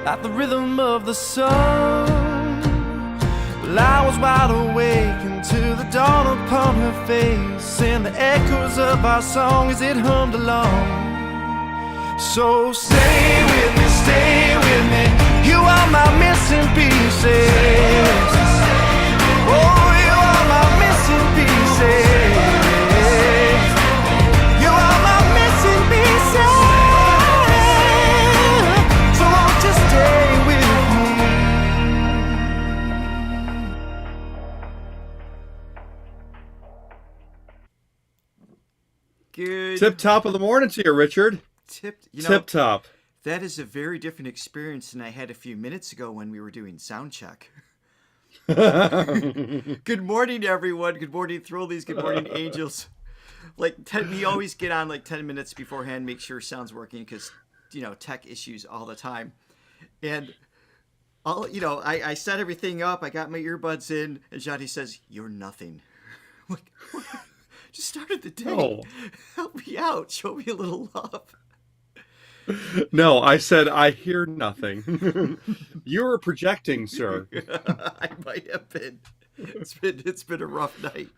like the rhythm of the sun. Well, I was wide awake until the dawn upon her face, and the echoes of our song as it hummed along. So stay with me, you are my missing pieces. Oh, you are my missing pieces. You are my missing pieces. So won't you stay with me? Good. Tip top of the morning to you, Richard. Tip top. That is a very different experience than I had a few minutes ago when we were doing sound check. Good morning, everyone. Good morning, Throlies. Good morning, Angels. We always get on 10 minutes beforehand, make sure sound's working because, tech issues all the time. And I set everything up. I got my earbuds in, and Johnny says, "You're nothing." I'm like, what? Just started the day. No. Help me out. Show me a little love. No, I said I hear nothing. You were projecting, sir. I might have been. It's been a rough night.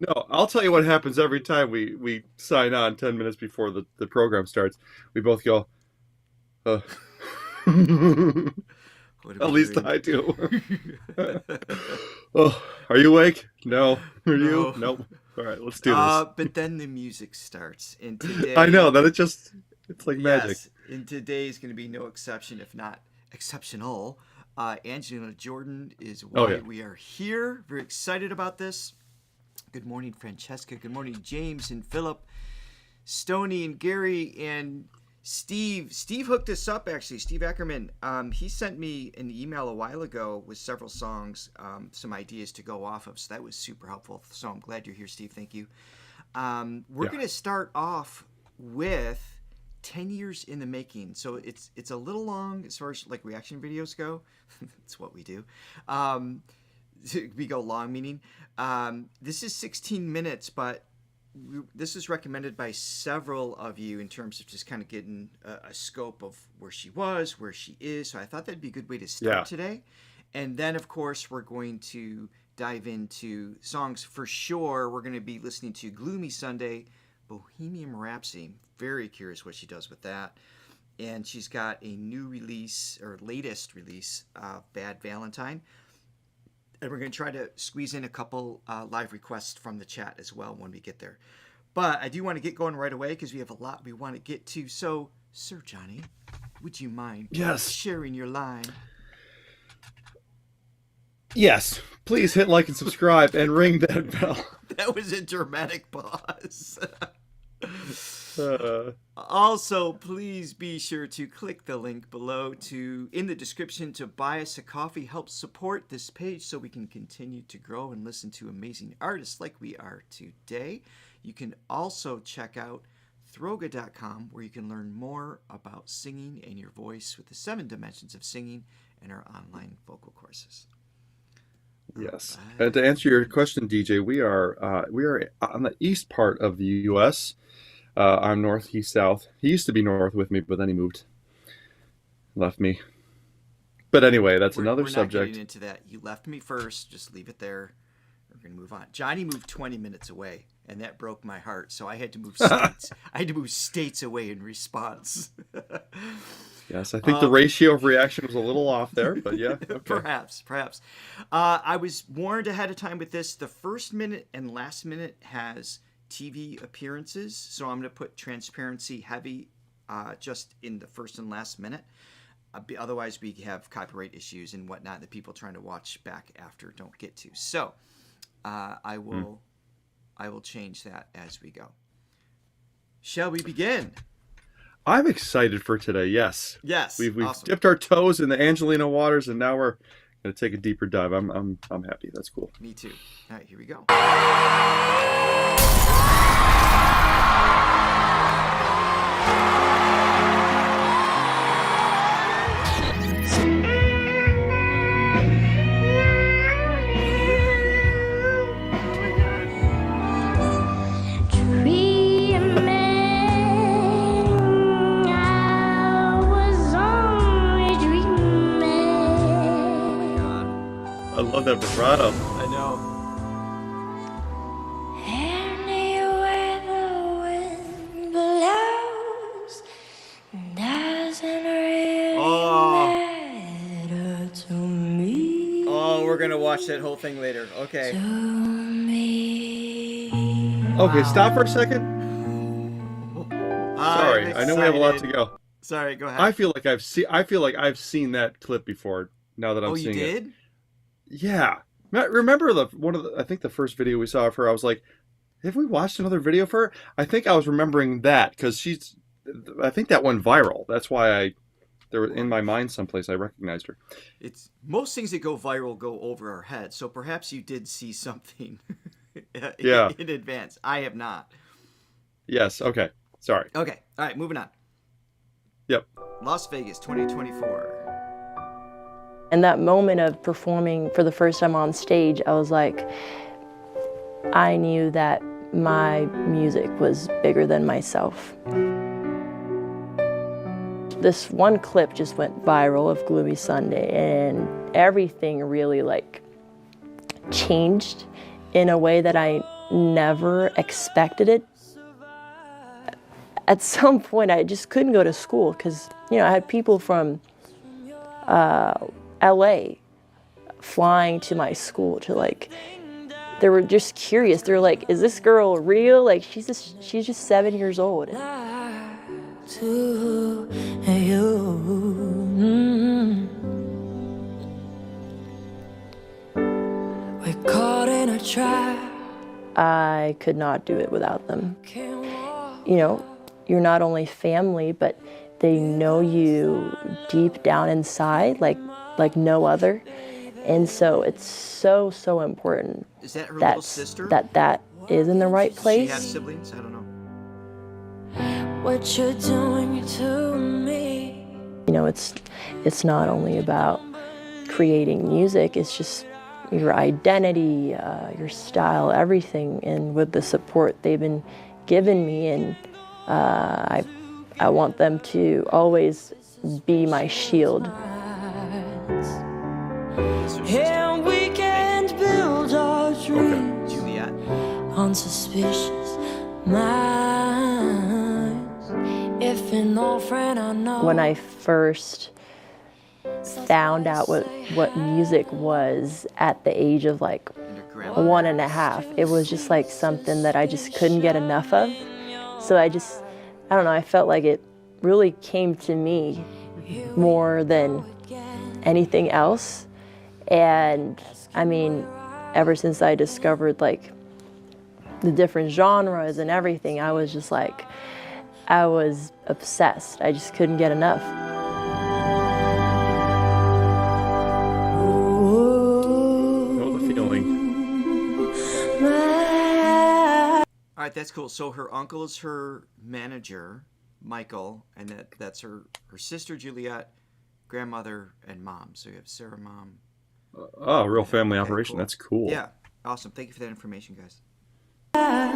No, I'll tell you what happens every time we sign on 10 minutes before the program starts. We both go, At least I do. Oh, are you awake? No. Are you? Nope. All right, let's do this. But then the music starts. And today, I know that it's like magic. Yes, and today is going to be no exception, if not exceptional. Angelina Jordan is why we are here. Very excited about this. Good morning, Francesca. Good morning, James and Philip, Stoney and Gary and Steve. Steve hooked us up, actually. Steve Ackerman. He sent me an email a while ago with several songs, some ideas to go off of. So that was super helpful. So I'm glad you're here, Steve. Thank you. We're going to start off with 10 years in the making. So it's a little long as far as reaction videos go. That's what we do. We go long, meaning this is 16 minutes, but this is recommended by several of you in terms of just kind of getting a scope of where she was, where she is. So I thought that'd be a good way to start today. And then, of course, we're going to dive into songs for sure. We're going to be listening to Gloomy Sunday, Bohemian Rhapsody. Very curious what she does with that. And she's got a new release, or latest release, Bad Valentine. And we're going to try to squeeze in a couple live requests from the chat as well when we get there. But I do want to get going right away because we have a lot we want to get to. So, Sir Johnny, would you mind sharing your line? Yes. Please hit like and subscribe and ring that bell. That was a dramatic pause. Also, please be sure to click the link below in the description to buy us a coffee. Help support this page so we can continue to grow and listen to amazing artists like we are today. You can also check out Throga.com, where you can learn more about singing and your voice with the 7 dimensions of singing and our online vocal courses. Yes. And to answer your question, DJ, we are on the east part of the U.S. I'm north, he's south. He used to be north with me, but then he left me. But anyway, that's another subject. We're not getting into that. You left me first. Just leave it there. We're going to move on. Johnny moved 20 minutes away, and that broke my heart. So I had to move states. I had to move states away in response. Yes, I think the ratio of reaction was a little off there, but yeah. Okay. Perhaps. I was warned ahead of time with this. The first minute and last minute has TV appearances, so I'm going to put transparency heavy just in the first and last minute. Otherwise, we have copyright issues and whatnot that people trying to watch back after don't get to. So I will change that as we go. Shall we begin? I'm excited for today. Yes. We've awesome. Dipped our toes in the Angelina waters, and now we're going to take a deeper dive. I'm happy. That's cool. Me too. All right, here we go. Dreaming, I was only dreaming. love that vibrato. I know. Anywhere the wind blows doesn't really matter to me. Oh, we're gonna watch that whole thing later. Okay. To me. Okay, stop for a second. Sorry, I know we have a lot to go. Sorry, go ahead. I feel like I've seen that clip before. Now that I'm seeing it. Oh, you did? Yeah. Remember I think the first video we saw of her, I was like, have we watched another video of her? I think I was remembering that because I think that went viral. That's why there was in my mind someplace I recognized her. It's most things that go viral go over our heads. So perhaps you did see something in advance. I have not. Yes. Okay. Sorry. Okay. All right. Moving on. Yep. Las Vegas 2024. And that moment of performing for the first time on stage, I was like, I knew that my music was bigger than myself. This one clip just went viral of Gloomy Sunday, and everything really like changed in a way that I never expected it. At some point, I just couldn't go to school because, I had people from LA flying to my school to they were just curious. They were like, is this girl real? Like, she's just 7 years old. To you. We're caught in a trap. I could not do it without them. You're not only family, but they know you deep down inside like no other. And so it's so important is that her little sister? that is in the right place. She has siblings? I don't know. What you're doing to me. It's not only about creating music, it's just your identity, your style, everything. And with the support they've been giving me, and I want them to always be my shield. And we can't build our dreams Juliet. on suspicious minds. If an old friend I know. When I first found out what music was at the age of 1.5, it was just like something that I just couldn't get enough of. So I don't know, I felt like it really came to me more than anything else. And I mean, ever since I discovered the different genres and everything, I was just I was obsessed. I just couldn't get enough. Know the feeling. All right, that's cool. So her uncle is her manager, Michael, and that's her sister, Juliet, grandmother, and mom. So you have Sarah, mom. Oh, real family operation. Cool. That's cool. Yeah, awesome. Thank you for that information, guys. I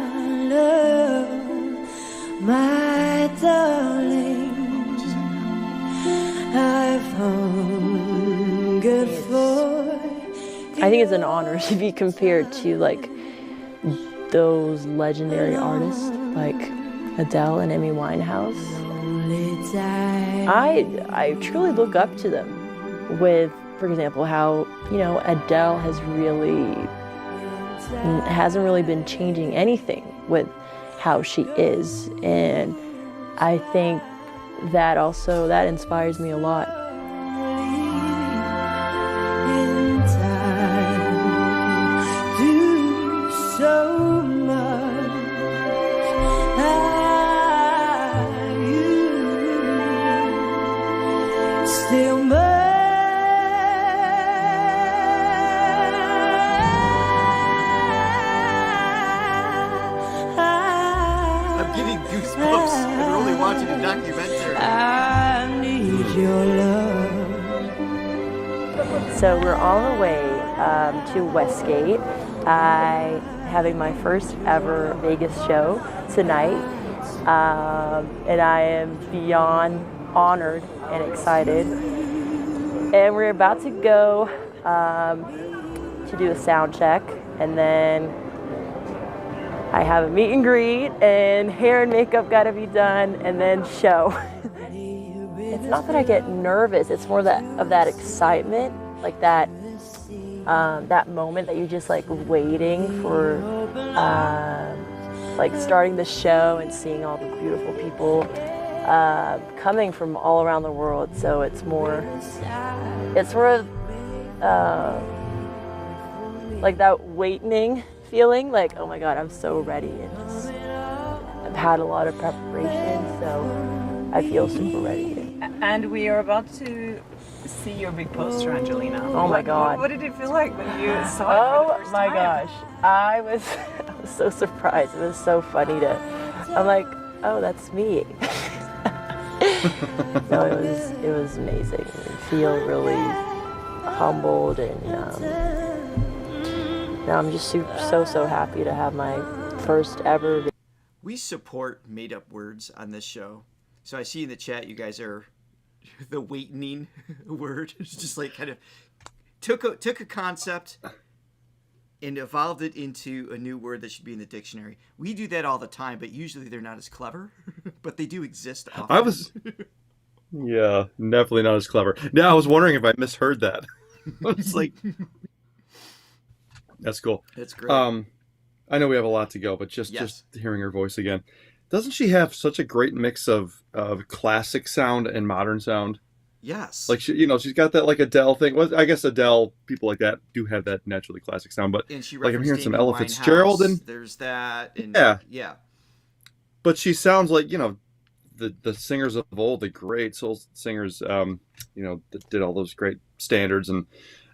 love my darling. I've hungered for. I think it's an honor to be compared to those legendary artists like Adele and Amy Winehouse. I truly look up to them with, for example, how Adele hasn't really been changing anything with how she is, and I think that inspires me a lot. In time, do so much. You still I'm really watching a documentary. I need your love. So we're on the way to Westgate. Having my first ever Vegas show tonight, and I am beyond honored and excited. And we're about to go to do a sound check, and then I have a meet and greet, and hair and makeup got to be done, and then show. It's not that I get nervous, it's more of that excitement, like that moment that you're just like waiting for, like starting the show and seeing all the beautiful people coming from all around the world. So it's more of like that waiting feeling, like, oh my God, I'm so ready, and just I've had a lot of preparation, so I feel super ready. And we are about to see your big poster, Angelina. Oh my God. What did it feel like when you saw it for the first time? Gosh, I was so surprised. It was so funny I'm like, oh, that's me. No, it was amazing. I feel really humbled, and now I'm just so happy to have my first ever. We support made-up words on this show. So I see in the chat you guys are the waiting word. It's just like kind of took a concept and evolved it into a new word that should be in the dictionary. We do that all the time, but usually they're not as clever, but they do exist often. Yeah, definitely not as clever. Now I was wondering if I misheard that. I was like, that's cool. That's great. I know we have a lot to go, but just hearing her voice again. Doesn't she have such a great mix of classic sound and modern sound? Yes. Like, she's got that like Adele thing. Well, I guess Adele, people like that do have that naturally classic sound, but and she like I'm hearing some Amy Ella Fitzgerald, and there's that. And yeah. But she sounds like, the singers of old, the great soul singers, that did all those great standards, and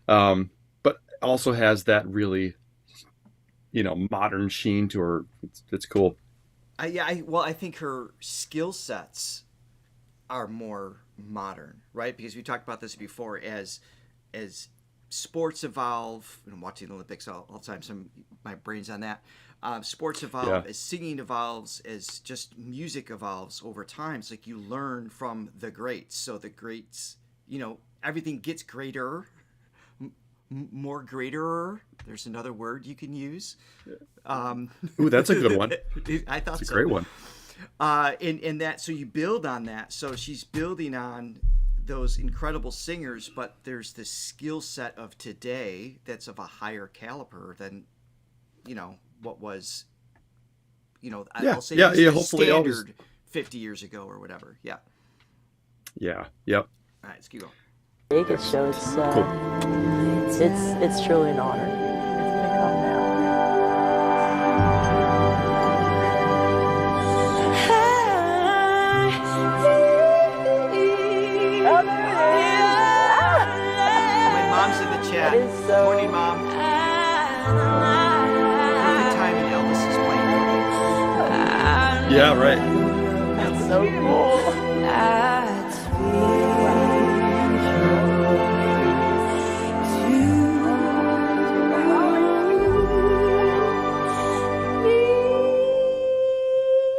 but also has that really, modern sheen to her. It's cool. I think her skill sets are more modern, right? Because we talked about this before. As sports evolve, and I'm watching the Olympics all the time, so my brain's on that. Sports evolve, as singing evolves, as just music evolves over time. It's like you learn from the greats. So the greats, everything gets greater. More greater. There's another word you can use. Ooh, that's a good one. I thought it's a great one. And that, so you build on that. So she's building on those incredible singers, but there's this skill set of today that's of a higher caliber than, what was, I'll say hopefully standard 50 years ago or whatever. Yeah. Yeah. Yep. All right, let's keep going. It shows it's truly an honor. It's gonna come now. Oh, there it is. My mom's in the chat. That is so... Morning, Mom. Perfect timing. Elvis is playing. Yeah, right. That's so cool.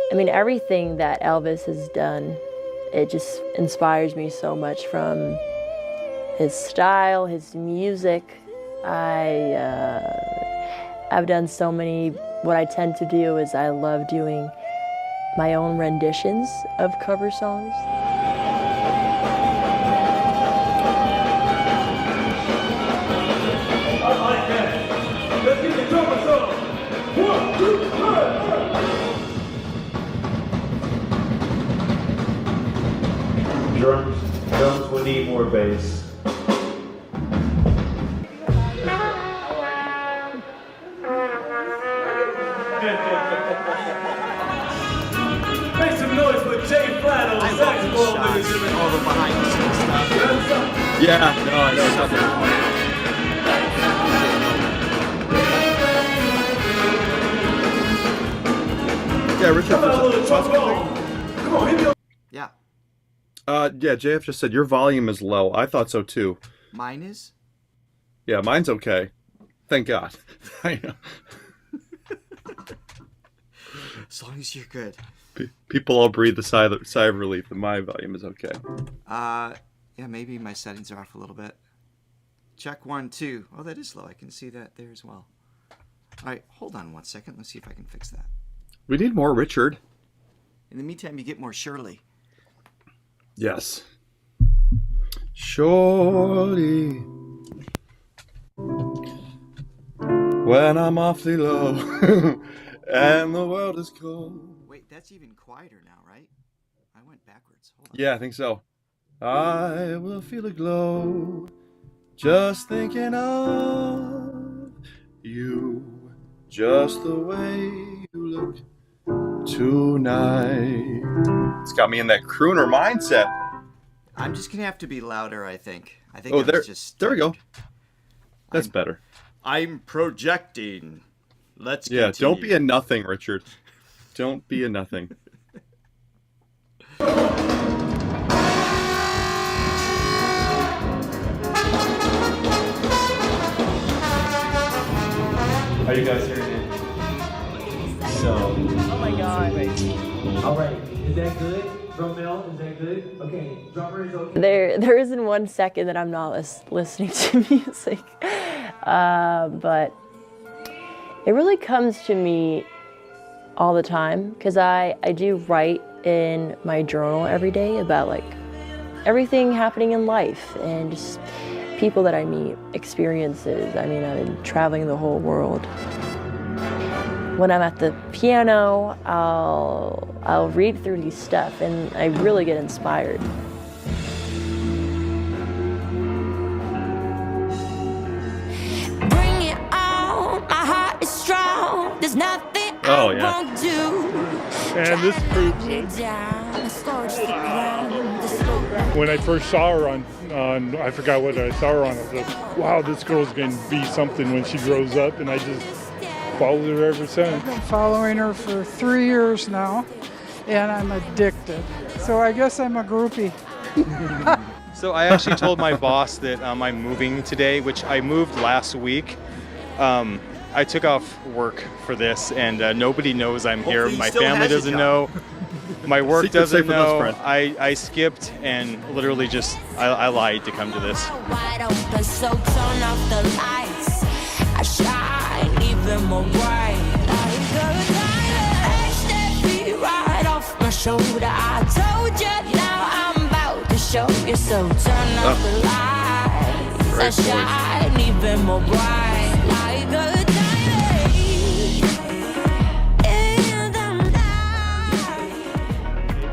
I mean, everything that Elvis has done, it just inspires me so much, from his style, his music. I've done so many. What I tend to do is I love doing my own renditions of cover songs. Let's get the drummer song. 1, 2, 3. Drums will need more bass. Make some noise for Jay Flat on saxophone, ladies and gentlemen. All the behind the scenes stuff. Yeah, no, I know something. Yeah, Richard. Come on, hit me up. Yeah. Yeah, JF just said your volume is low. I thought so too. Mine is? Yeah, mine's okay. Thank God. I know. As long as you're good. People all breathe a sigh of relief that my volume is okay. Yeah, maybe my settings are off a little bit. Check 1, 2. Oh, that is low. I can see that there as well. All right, hold on 1 second. Let's see if I can fix that. We need more Richard. In the meantime, you get more Shirley. Yes. Shorty. When I'm awfully low and the world is cold. Wait, that's even quieter now, right? I went backwards. Hold on. Yeah, I think so. I will feel a glow just thinking of you, just the way you look tonight. It's got me in that crooner mindset. I'm just gonna have to be louder, I think. Oh, there we go. That's better. I'm projecting. Let's Yeah, continue. don't be a nothing, Richard. Don't be a nothing. Are you guys hearing it? So. Oh my God. All right. Is that good? Drum mill, is that good? Okay. Drummer is okay. There isn't 1 second that I'm not listening to music, but it really comes to me all the time because I do write in my journal every day about like everything happening in life and just people that I meet, experiences. I mean, I've been traveling the whole world. When I'm at the piano, I'll read through these stuff and I really get inspired. Bring it on, my heart is strong. There's nothing Oh, I yeah. won't do. And this proves when I first saw her on I forgot what I saw her on. I was like, wow, this girl's going to be something when she grows up, and I just followed her ever since. I've been following her for 3 years now, and I'm addicted. So I guess I'm a groupie. So I actually told my boss that I'm moving today, which I moved last week. I took off work for this, and nobody knows I'm here. Hopefully he My still family has a doesn't job. know. My work Secret doesn't safe with us, know. friend. I skipped and literally just I lied to come to this. Wide open, so turn off the lights. I shine even more bright. Like a diamond. That beat right off my shoulder. I told you now I'm about to show you. So turn off the lights. I shine even more bright. Like a diamond. In the night.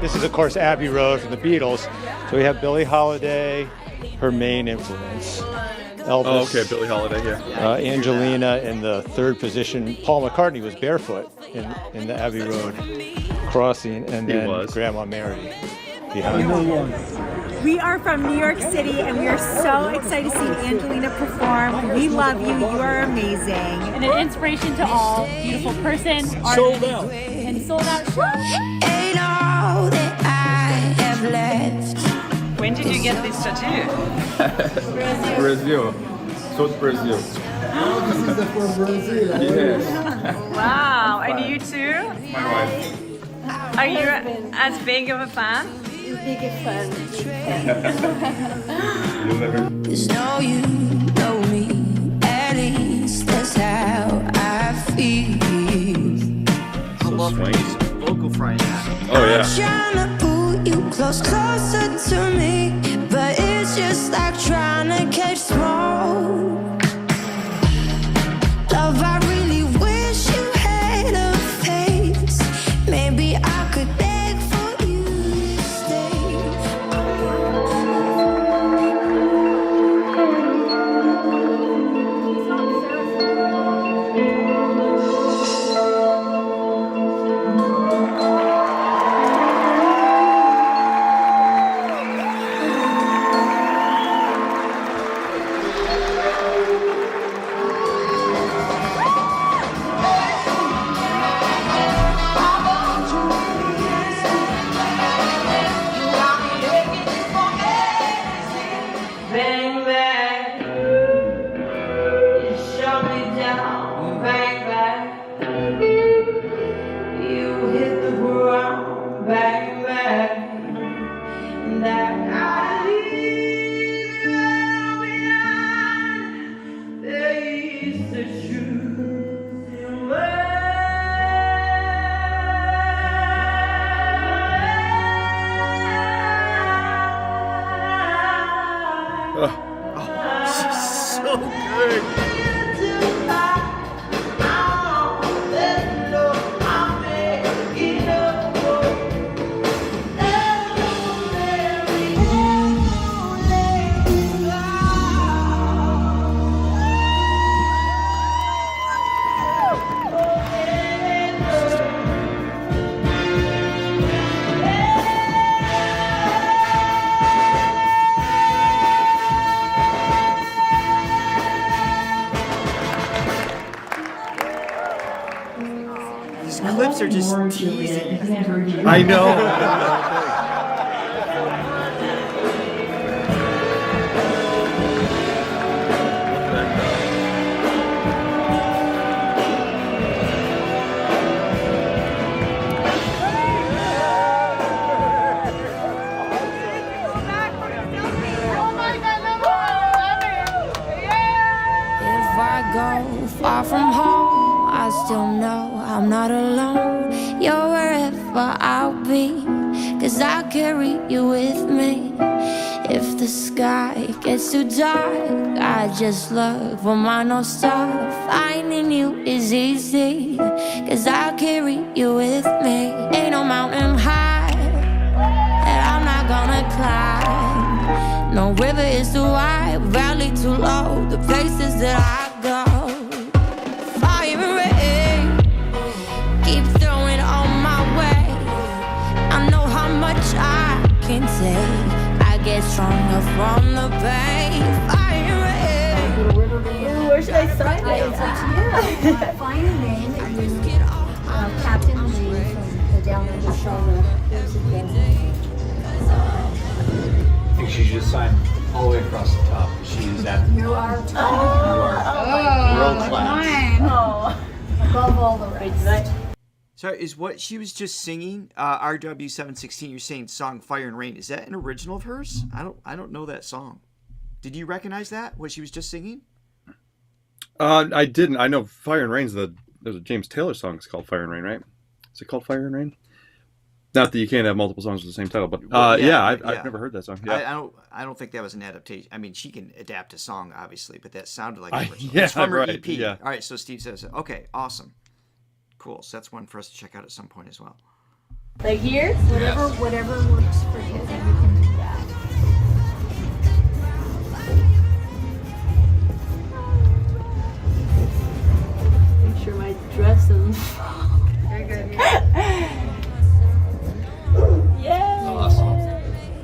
This is of course Abbey Road from the Beatles. So we have Billie Holiday, her main influence. Elvis. Oh, okay, Billie Holiday, yeah. Angelina in the third position. Paul McCartney was barefoot in the Abbey Road crossing, and He then was. Grandma Mary behind. We are from New York City, and we are so excited to see Angelina perform. We love you. You are amazing. And an inspiration to all. Beautiful person, Sold out. and sold out show. Ain't all that I have left. When did you get this tattoo? Brazil. South Brazil. This is from Brazil. Yes. Wow, and you too? My wife. Are you as big of a fan? Just know you know me. At least that's how I feel. I love vocal frying that. Oh, yeah. Trying to pull you closer to me, but it's just like trying to catch smoke. Love, I really wish you had a face. Maybe I could beg for you to stay. She's so good. Clips are just teasing. I know. If I go far from home, I still know I'm not alone. You're wherever I'll be, 'cause I carry you with me. If the sky gets too dark, I just look for my North Star. Finding you is easy, 'cause I carry you with me. Ain't no mountain high that I'm not gonna climb. No river is too wide, valley too low. The places that I go, fire and rain, keep throwing on my way. I know how much I can take. I get stronger from the pain. Fire and rain. Ooh, where should I sign it? It's up to you. Find a name that you, Captain Lee from the Down Under Shoulder. I think she should sign all the way across the top. She is at the You are top. You are world class. Oh, above all the rest. So is what she was just singing, RW716, you're saying song Fire and Rain, is that an original of hers? I don't know that song. Did you recognize that, what she was just singing? I didn't. I know Fire and Rain's there's a James Taylor song. It's called Fire and Rain, right? Is it called Fire and Rain? Not that you can't have multiple songs with the same title, but I've never heard that song. Yeah. I don't think that was an adaptation. I mean, she can adapt a song, obviously, but that sounded like an original. Yeah, it's from her right, EP. yeah. All right, so Steve says, okay, awesome. Cool. So that's one for us to check out at some point as well. Like here? Whatever works for you, then you can do that. Make sure my dress is. Very good. Yay! Awesome.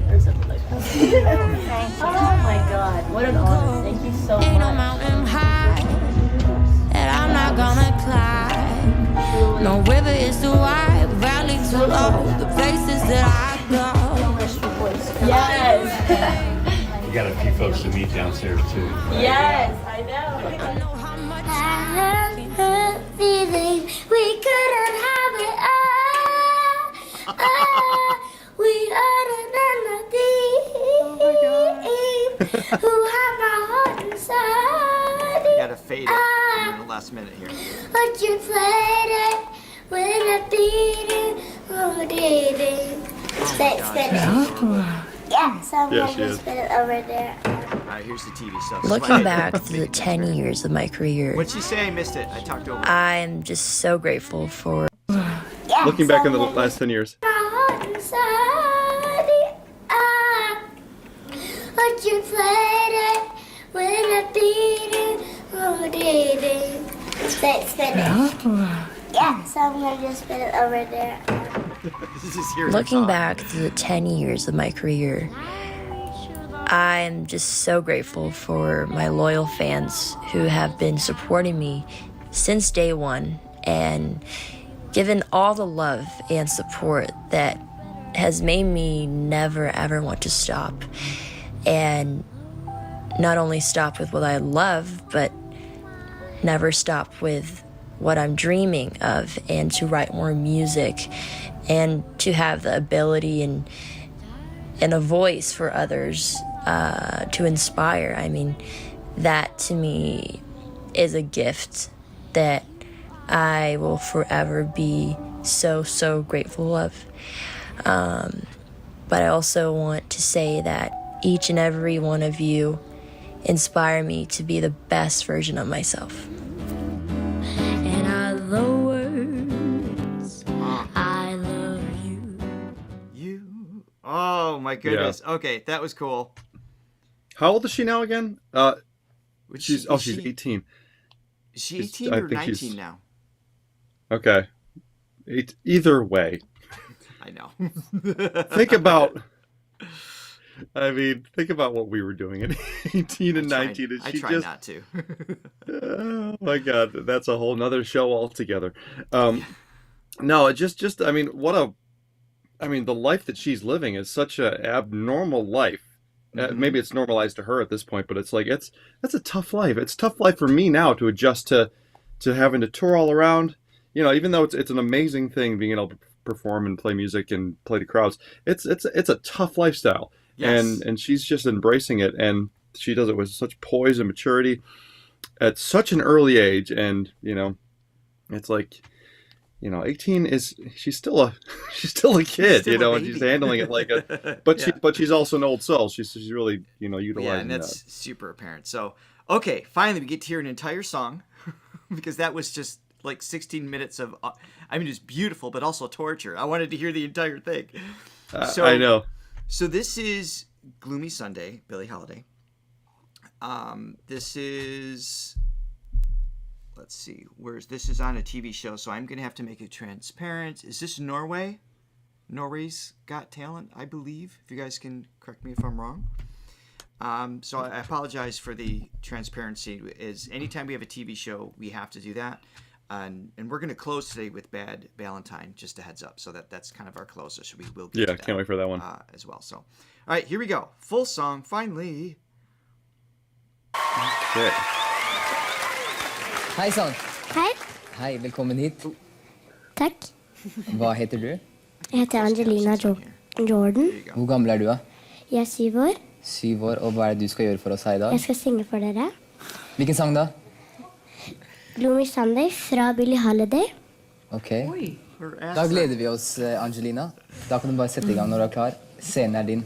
Or something like that. Oh my God! What an honor! Thank you so Ain't no much. mountain high that I'm not gonna climb. No river is too wide, valley too low. The places that I go. Yes. You got a few folks to meet downstairs too. Yes, I know. I had a feeling we couldn't have it all. We oughta done the deep. Who have my heart inside. You gotta fade it in the last minute here. But you played it when I beat it, rotating. Yeah, so I'm Yeah, she gonna is. spin it over there. All right, here's the TV stuff. Looking back to the 10 years of my career, What'd she say? I missed it. I talked over. I'm just so grateful for Looking back in the last 10 years. My heart inside. But you played it when I beat it, rotating. Spin it. Yeah, so I'm gonna just spin it over there. This is here. looking back to the 10 years of my career. I'm just so grateful for my loyal fans who have been supporting me since day one and given all the love and support that has made me never ever want to stop. And not only stop with what I love, but never stop with what I'm dreaming of, and to write more music and to have the ability and a voice for others to inspire. I mean, that to me is a gift that I will forever be so, so grateful of. But I also want to say that each and every one of you inspire me to be the best version of myself. And are the words, I love you. You. Oh my goodness. Yeah. Okay, that was cool. How old is she now again? She's 18. Is she 18 or 19 now? Okay. Either way. I know. Think about what we were doing at 18 and 19. I try not to. Oh my God, that's a whole nother show altogether. No, the life that she's living is such an abnormal life. Maybe it's normalized to her at this point, but it's like that's a tough life. It's a tough life for me now to adjust to having to tour all around. You know, even though it's an amazing thing being able to perform and play music and play to crowds, it's a tough lifestyle. Yes. And she's just embracing it, and she does it with such poise and maturity at such an early age. And it's like, 18 she's still a kid, and she's handling it like a but she's also an old soul. She's really utilizing yeah, and that's super apparent. So okay, finally we get to hear an entire song because that was just like 16 minutes of it's beautiful but also torture. I wanted to hear the entire thing. I know. So this is Gloomy Sunday, Billie Holiday. This is, let's see, this is on a TV show, so I'm going to have to make it transparent. Is this Norway? Norway's Got Talent, I believe, if you guys can correct me if I'm wrong. So I apologize for the transparency. Anytime we have a TV show, we have to do that. And we're going to close today with Bad Valentine, just a heads up. So that's kind of our closer. So we will get to that, can't wait for that one. As well. So, all right, here we go. Full song, finally. Okay. Hei sann. Hei. Hei, velkommen hit. Takk. Hva heter du? Jeg heter Angelina Jordan. Hvor gammel er du da? Jeg er 7 år. 7 år, og hva er det du skal gjøre for oss her i dag? Jeg skal synge for dere. Hvilken sang da? Gloomy Sunday fra Billie Holiday. Ok. Da gleder vi oss, Angelina. Da kan du bare sette i gang når du er klar. Scenen er din.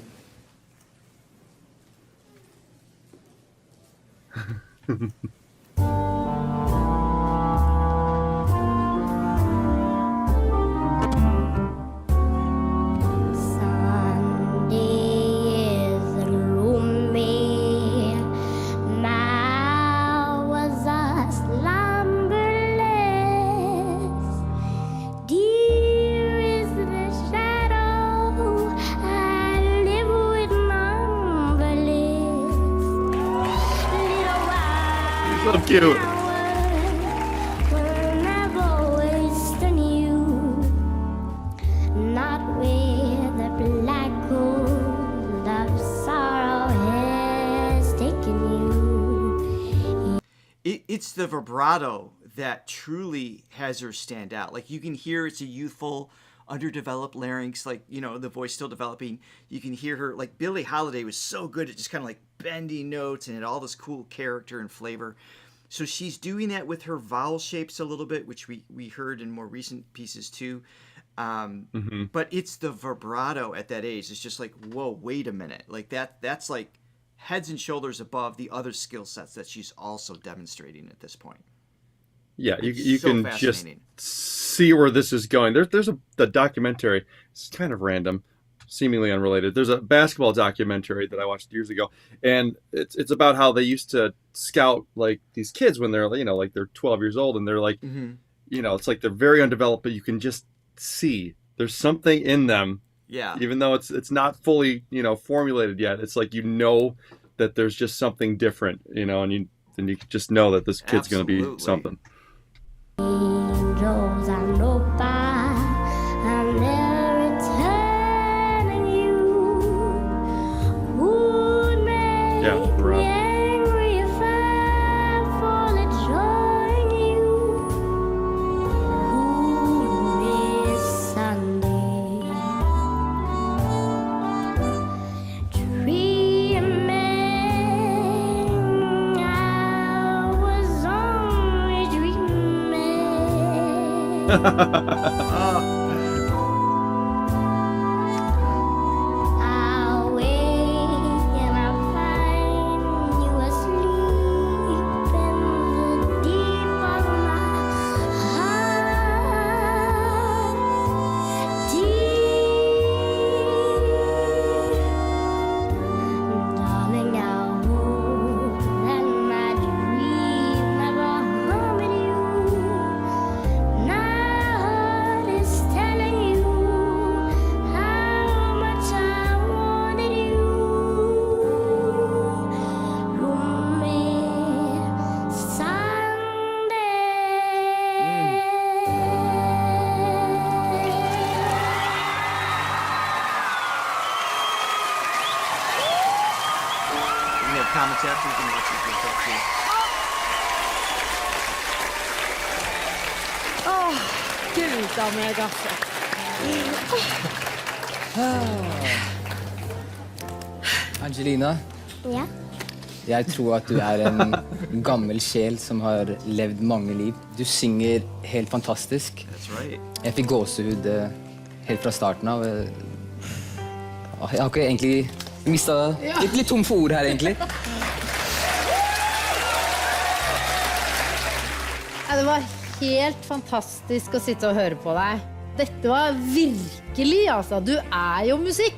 So cute. It's the vibrato that truly has her stand out. Like you can hear it's a youthful, underdeveloped larynx, like, the voice still developing. You can hear her, like Billie Holiday was so good at just kind of like bending notes and had all this cool character and flavor. So she's doing that with her vowel shapes a little bit, which we heard in more recent pieces too. But it's the vibrato at that age. It's just like, whoa, wait a minute. Like that's like heads and shoulders above the other skill sets that she's also demonstrating at this point. Yeah, you so can just see where this is going. There's a documentary. It's kind of random, seemingly unrelated. There's a basketball documentary that I watched years ago, and it's about how they used to scout like these kids when they're like they're 12 years old, and they're like it's like they're very undeveloped, but you can just see there's something in them. Yeah. Even though it's not fully formulated yet, it's like that there's just something different, and you just know that this kid's going to be something. Angels I know by, I'm never returning you. Would make me angry if I fall at joining you. Gloomy Sunday, dreaming I was only dreaming. I'll wake and I'll find you asleep. comments after. You can let you get that too. Gud av meg, altså. Angelina, Ja. jeg tror at du er en gammel sjel som har levd mange liv. Du synger helt fantastisk. That's right. Jeg fikk gåsehud helt fra starten av. Jeg har ikke egentlig mistet litt tom for ord her, egentlig. Ja, det var helt fantastisk å sitte og høre på deg. Dette var virkelig, altså. Du er jo musikk.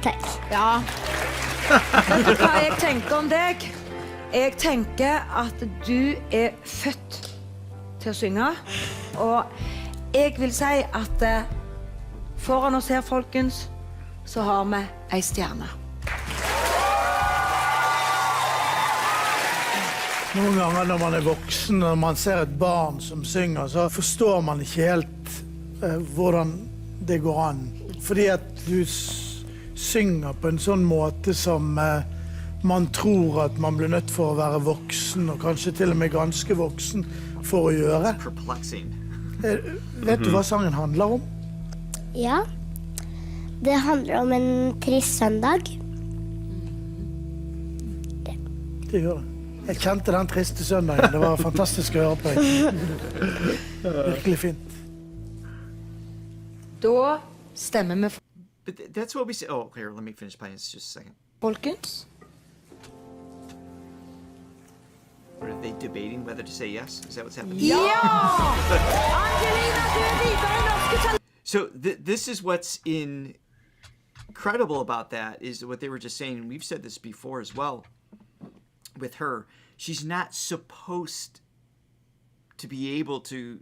Takk. Ja. Vet du hva jeg tenker om deg? Jeg tenker at du er født til å synge. Og jeg vil si at foran oss her, folkens, så har vi ei stjerne. Noen ganger når man er voksen og man ser et barn som synger, så forstår man ikke helt hvordan det går an. Fordi at du synger på en sånn måte som man tror at man blir nødt for å være voksen, og kanskje til og med ganske voksen, for å gjøre. Perplexing. Vet du hva sangen handler om? Ja. Det handler om en trist søndag. Det gjør det. Jeg kjente den triste søndagen. Det var fantastisk å høre på. Virkelig fint. Da stemmer vi for But that's what we say. Oh, here, let me finish playing this just a second. folkens. Or are they debating whether to say yes? Is that what's happening? Ja! Angelina, du er videre norske talent. So this is what's incredible about that is what they were just saying, and we've said this before as well with her. She's not supposed to be able to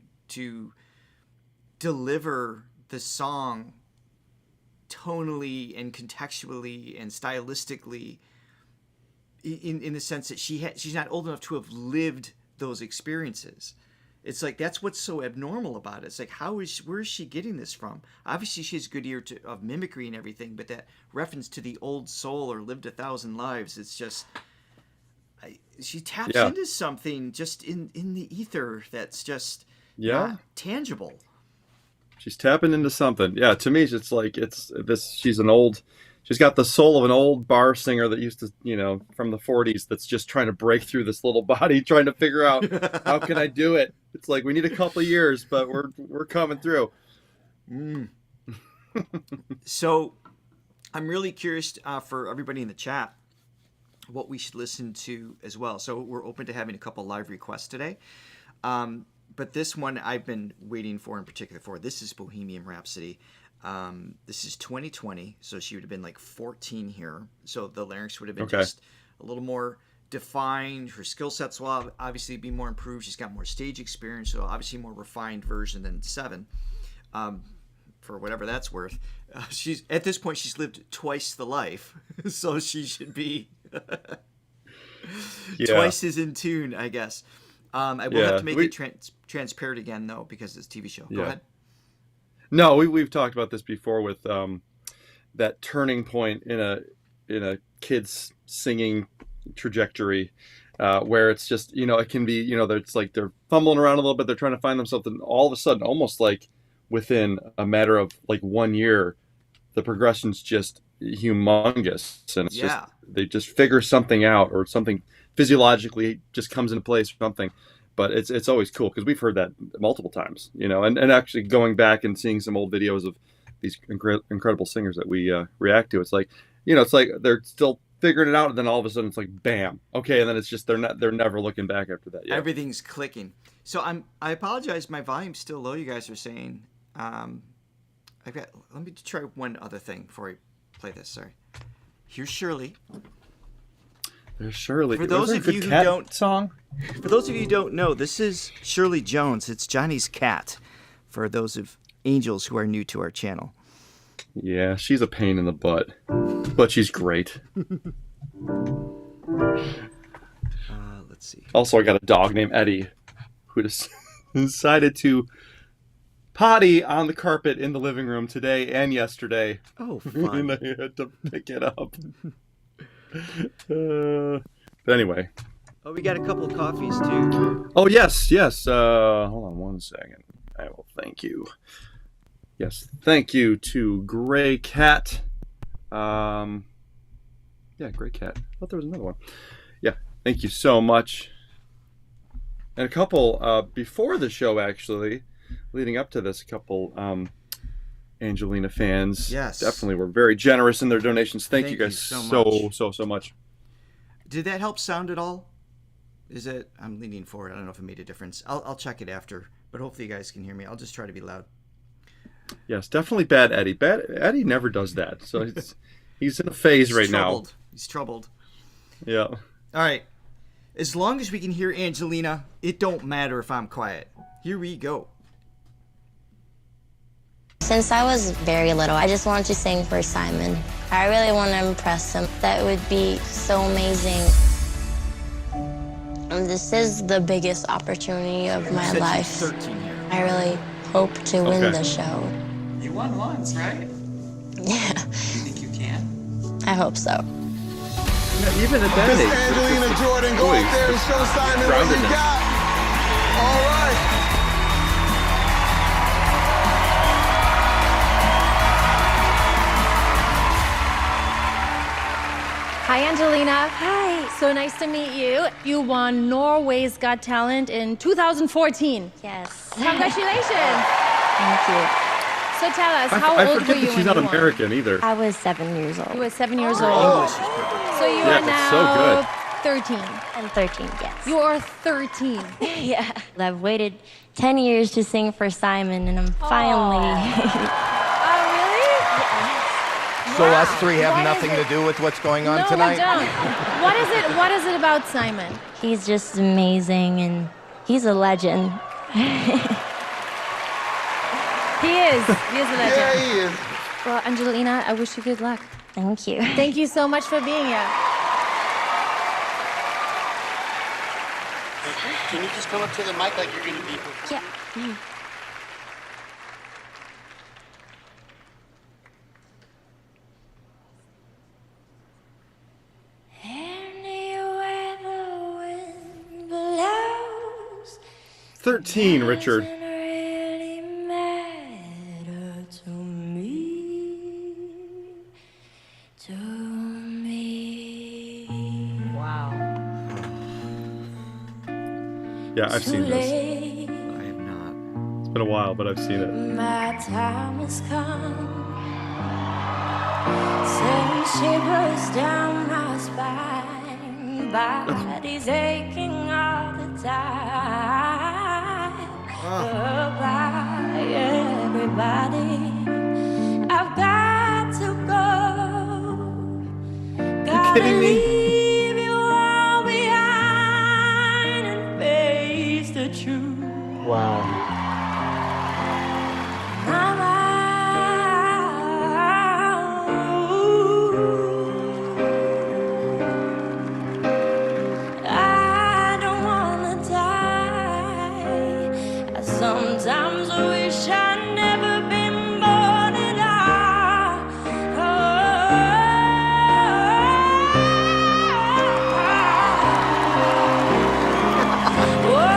deliver the song tonally and contextually and stylistically in the sense that she's not old enough to have lived those experiences. It's like that's what's so abnormal about it. It's like where is she getting this from? Obviously she has a good ear of mimicry and everything, but that reference to the old soul or lived 1,000 lives, it's just she taps into something just in the ether that's just not tangible. She's tapping into something. Yeah, to me, it's like she's got the soul of an old bar singer that used to, from the 40s, that's just trying to break through this little body, trying to figure out how can I do it. It's like we need a couple of years, but we're coming through. So I'm really curious for everybody in the chat what we should listen to as well. So we're open to having a couple live requests today. But this one I've been waiting for in particular for. This is Bohemian Rhapsody. This is 2020, so she would have been like 14 here. So the larynx would have been just a little more defined. Her skill sets will obviously be more improved. She's got more stage experience, so obviously more refined version than 7. For whatever that's worth. She's at this point she's lived twice the life, so she should be twice as in tune, I guess. I will have to make it transparent again, though, because it's a TV show. Go ahead. No, we've talked about this before with that turning point in a kid's singing trajectory, where it's just it can be it's like they're fumbling around a little bit, they're trying to find themselves, and all of a sudden, almost like within a matter of like 1 year, the progression's just humongous, and it's just they just figure something out, or something physiologically just comes into place or something. But it's always cool because we've heard that multiple times, and actually going back and seeing some old videos of these incredible singers that we react to. It's like, it's like they're still figuring it out, and then all of a sudden it's like, bam, okay, and then it's just they're never looking back after that. Yeah. Everything's clicking. So I apologize, my volume's still low. You guys are saying. Let me try one other thing before I play this. Sorry. Here's Shirley. There's Shirley. For those of you who don't know, this is Shirley Jones. It's Johnny's cat. For those of angels who are new to our channel. Yeah, she's a pain in the butt, but she's great. Let's see. Also, I got a dog named Eddie, who decided to potty on the carpet in the living room today and yesterday. Oh, fun. And I had to pick it up. But anyway. Oh, we got a couple of coffees too. Oh, yes. Hold on one second. I will thank you. Yes, thank you to Gray Cat. Yeah, Gray Cat. I thought there was another one. Yeah, thank you so much. And a couple before the show, actually, leading up to this, a couple Angelina fans. Yes, definitely were very generous in their donations. Thank you guys so much. Did that help sound at all? Is it? I'm leaning forward. I don't know if it made a difference. I'll check it after, but hopefully you guys can hear me. I'll just try to be loud. Yes, definitely Bad Eddie. Bad Eddie never does that. So he's in a phase right now. He's troubled. Yeah. All right. As long as we can hear Angelina, it don't matter if I'm quiet. Here we go. Since I was very little, I just wanted to sing for Simon. I really want to impress him. That would be so amazing. And this is the biggest opportunity of my life. 13 here. I really hope to win the show. You won once, right? Yeah. You think you can? I hope so. Yeah, even at that age. Angelina Jordan, go out there and show Simon what you got. All right. Hi, Angelina. Hi. So nice to meet you. You won Norway's Got Talent in 2014. Yes. Congratulations. Thank you. So tell us, how I old forget were you that she's when not you won? American either. I was 7 years old. You were 7 years English old. is perfect. So you Yeah, are it's now so good. 13. I'm 13, yes. You are 13. Yeah. I've waited 10 years to sing for Simon, and I'm finally... Oh, really? So us three have nothing to do with what's going on tonight? No, we don't. What is it about Simon? He's just amazing, and he's a legend. He is. He is a legend. Yeah, he is. Well, Angelina, I wish you good luck. Thank you. Thank you so much for being here. Can you just come up to the mic like you're going to be? Yeah. Anywhere the wind blows 13, Richard. doesn't really matter to me. To me. Wow. Yeah, I've seen this. Late, I have not. It's been a while, but I've seen it. my time has come. Since she burst down my spine, body's aching all the time. Goodbye, everybody. I've got to go. Gotta kidding me? leave you all behind and face the truth. Wow. I'm out. I don't wanna die. I sometimes wish I'd never been born at all. Oh,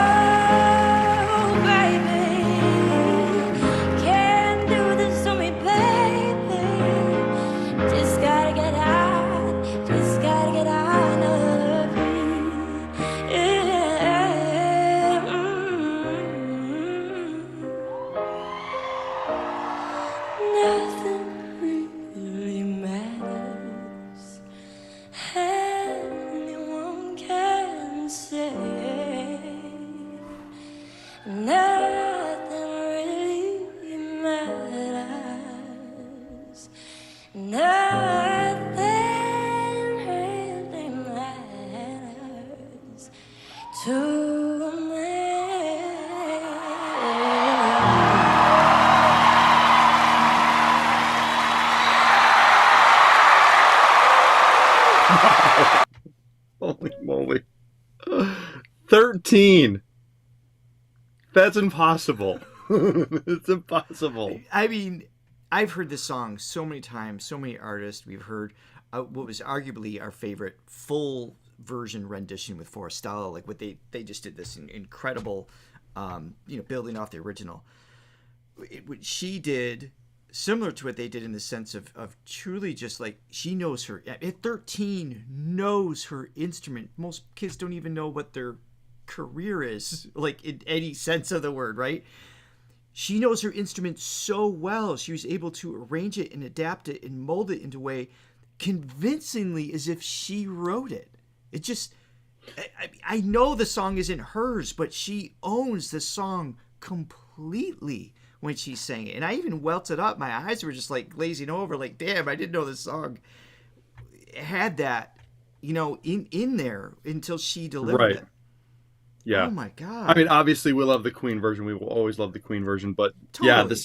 baby, can't do this to me, baby. Just gotta get out, just gotta get out of here. Yeah. Nothing really matters. Anyone can say. Nothing really matters. Nothing really matters to me. Holy moly. 13. That's impossible. It's impossible. I mean, I've heard this song so many times, so many artists we've heard. what was arguably our favorite full version rendition with Forestella. Like what they just did this incredible, building off the original. What she did, similar to what they did in the sense of truly just like she knows her at 13 knows her instrument. Most kids don't even know what their career is, like in any sense of the word, right? She knows her instrument so well. She was able to arrange it and adapt it and mold it into a way convincingly as if she wrote it. It just, I know the song isn't hers, but she owns the song completely when she sang it. And I even welted up. My eyes were just like glazing over, like, damn, I didn't know this song had that, in there until she delivered it. Yeah. Oh my God. I mean, obviously we love the Queen version. We will always love the Queen version, but Totally.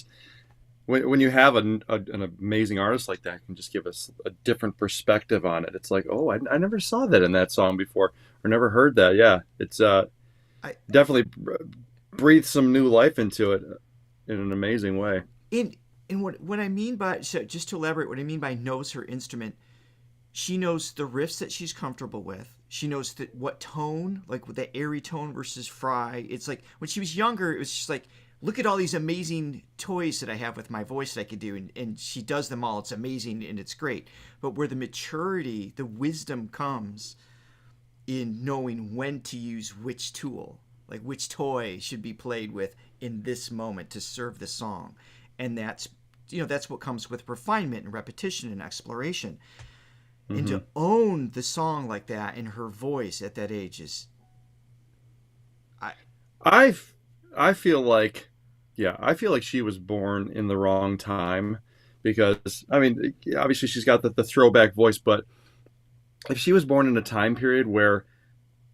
when you have an amazing artist like that, can just give us a different perspective on it. It's like, oh, I never saw that in that song before, or never heard that. Yeah, it's definitely breathes some new life into it in an amazing way. And what I mean by, so just to elaborate, what I mean by knows her instrument, she knows the riffs that she's comfortable with. She knows what tone, like with the airy tone versus fry. It's like when she was younger, it was just like, look at all these amazing toys that I have with my voice that I could do. And she does them all. It's amazing and it's great. But where the maturity, the wisdom comes in knowing when to use which tool, like which toy should be played with in this moment to serve the song. And that's what comes with refinement and repetition and exploration. Mm-hmm. And to own the song like that in her voice at that age is, I feel like she was born in the wrong time, because I mean, obviously she's got the throwback voice, but if she was born in a time period where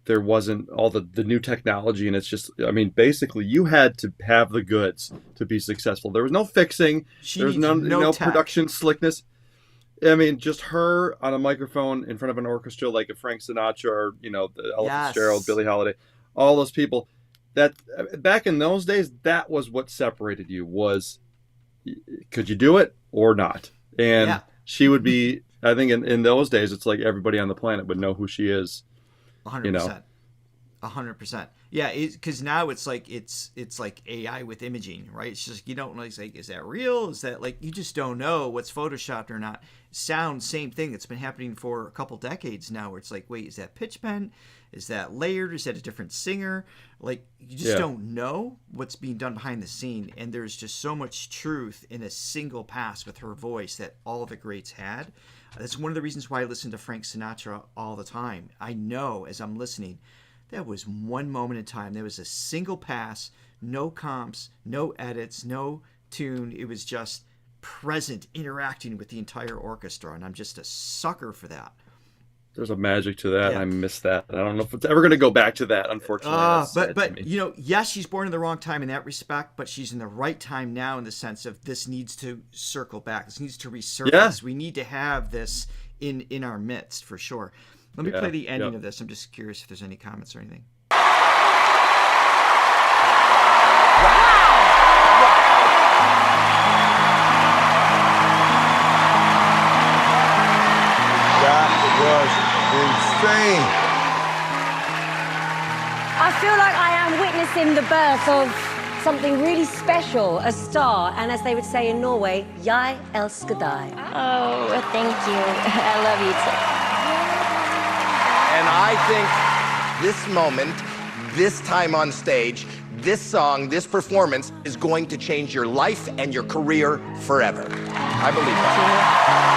there wasn't all the new technology, and it's just, I mean, basically you had to have the goods to be successful. There was no fixing. There was no production slickness. I mean, just her on a microphone in front of an orchestra like a Frank Sinatra or, the Ella Fitzgerald, Billie Holiday, all those people. That back in those days, that was what separated you, was could you do it or not? And she would be, I think in those days, it's like everybody on the planet would know who she is. 100%. 100%. Yeah, because now it's like AI with imaging, right? It's just, you don't know, it's like, is that real? Is that like, you just don't know what's photoshopped or not. Sound, same thing. It's been happening for a couple decades now, where it's like, wait, is that pitch bend? Is that layered? Is that a different singer? Like, you just don't know what's being done behind the scene. And there's just so much truth in a single pass with her voice that all the greats had. That's one of the reasons why I listen to Frank Sinatra all the time. I know as I'm listening, that was one moment in time. There was a single pass, no comps, no edits, no tune. It was just present, interacting with the entire orchestra. And I'm just a sucker for that. There's a magic to that. I miss that. I don't know if it's ever going to go back to that, unfortunately. But yes, she's born in the wrong time in that respect, but she's in the right time now in the sense of this needs to circle back. This needs to resurface. Yeah. We need to have this in our midst for sure. Let me play the ending of this. I'm just curious if there's any comments or anything. Insane. I feel like I am witnessing the birth of something really special, a star, and as they would say in Norway, jeg elsker deg. Oh, thank you. I love you too. And I think this moment, this time on stage, this song, this performance is going to change your life and your career forever. I believe that.